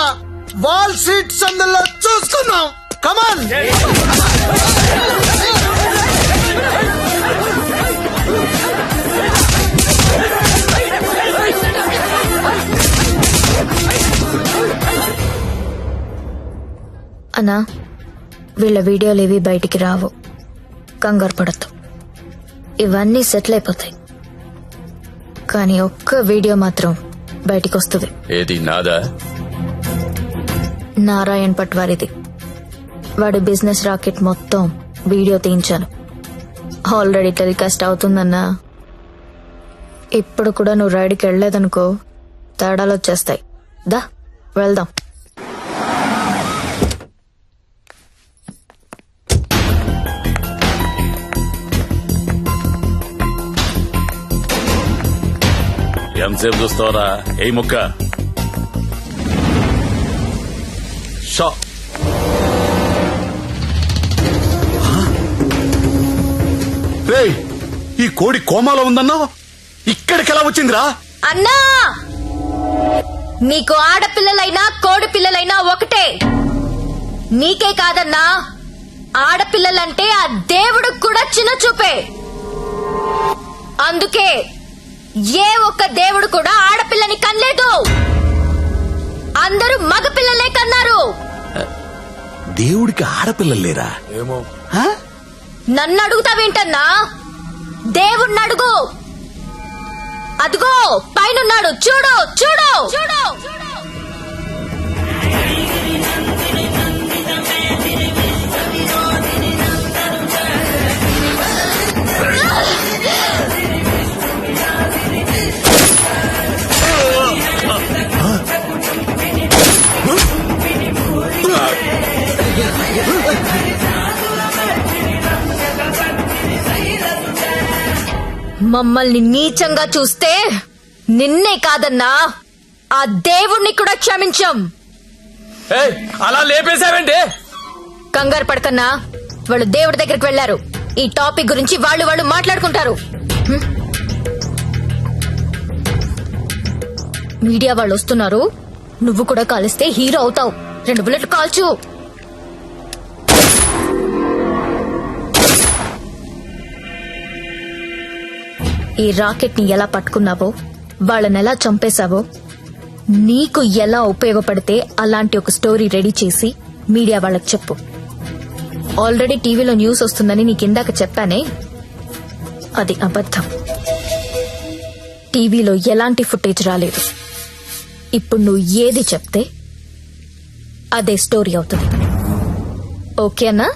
వాల్ స్ట్రీట్ సందులో చూసుకుందాం. కమాన్. అన్నా, వీళ్ళ వీడియోలు ఏవి బయటికి రావు, కంగారు పడద్దు. ఇవన్నీ సెటిల్ అయిపోతాయి. కానీ ఒక్క వీడియో మాత్రం బయటికి వస్తుంది. ఏది నాదా? నారాయణ్ పట్వారిది. వాడి బిజినెస్ రాకెట్ మొత్తం వీడియో తీయించాను. ఆల్రెడీ టెలికాస్ట్ అవుతుందన్నా. ఇప్పుడు కూడా నువ్వు రైడ్కి వెళ్ళలేదనుకో, తేడాలు వచ్చేస్తాయి. దా వెళ్దాం. ఎంతసేపు చూస్తావరా? ఏ ముక్క షా. రేయ్, ఈ కోడి కోమాలో ఉందన్నా, ఇక్కడికి ఎలా వచ్చిందిరా? అన్నా, నీకు ఆడపిల్లలైనా కోడి పిల్లలైనా ఒకటే. నీకే కాదన్నా, ఆడపిల్లలంటే ఆ దేవుడికి కూడా చిన్న చూపే. అందుకే ఏ ఒక్క దేవుడు కూడా ఆడపిల్లని కనలేదు. అందరూ మగపిల్లలే కన్నారు. దేవుడికి ఆడపిల్లలు లేరా? ఏమో. నన్ను అడుగుతావేంటన్నా? దేవుణ్ణి అడుగు. అదిగో పైనున్నాడు, చూడు చూడు చూడు. మమ్మల్ని నీచంగా చూస్తే నిన్నే కాదన్నా, ఆ దేవుణ్ణి కూడా క్షమించం. అలా లేపేశావంటే? కంగారు పడకన్నా, వాళ్ళు దేవుడి దగ్గరికి వెళ్లారు. ఈ టాపిక్ గురించి వాళ్ళు మాట్లాడుకుంటారు. మీడియా వాళ్ళు వస్తున్నారు. నువ్వు కూడా కాలిస్తే హీరో అవుతావు. 2 బుల్లెట్లు కాల్చు. ఈ రాకెట్ ని ఎలా పట్టుకున్నావో, వాళ్ళని ఎలా చంపేశావో, నీకు ఎలా ఉపయోగపడితే అలాంటి ఒక స్టోరీ రెడీ చేసి మీడియా వాళ్ళకి చెప్పు. ఆల్రెడీ టీవీలో న్యూస్ వస్తుందని నీకిందాక చెప్పానే, అది అబద్ధం. టీవీలో ఎలాంటి ఫుటేజ్ రాలేదు. ఇప్పుడు నువ్వు ఏది చెప్తే అదే స్టోరీ అవుతుంది. ఓకేనా?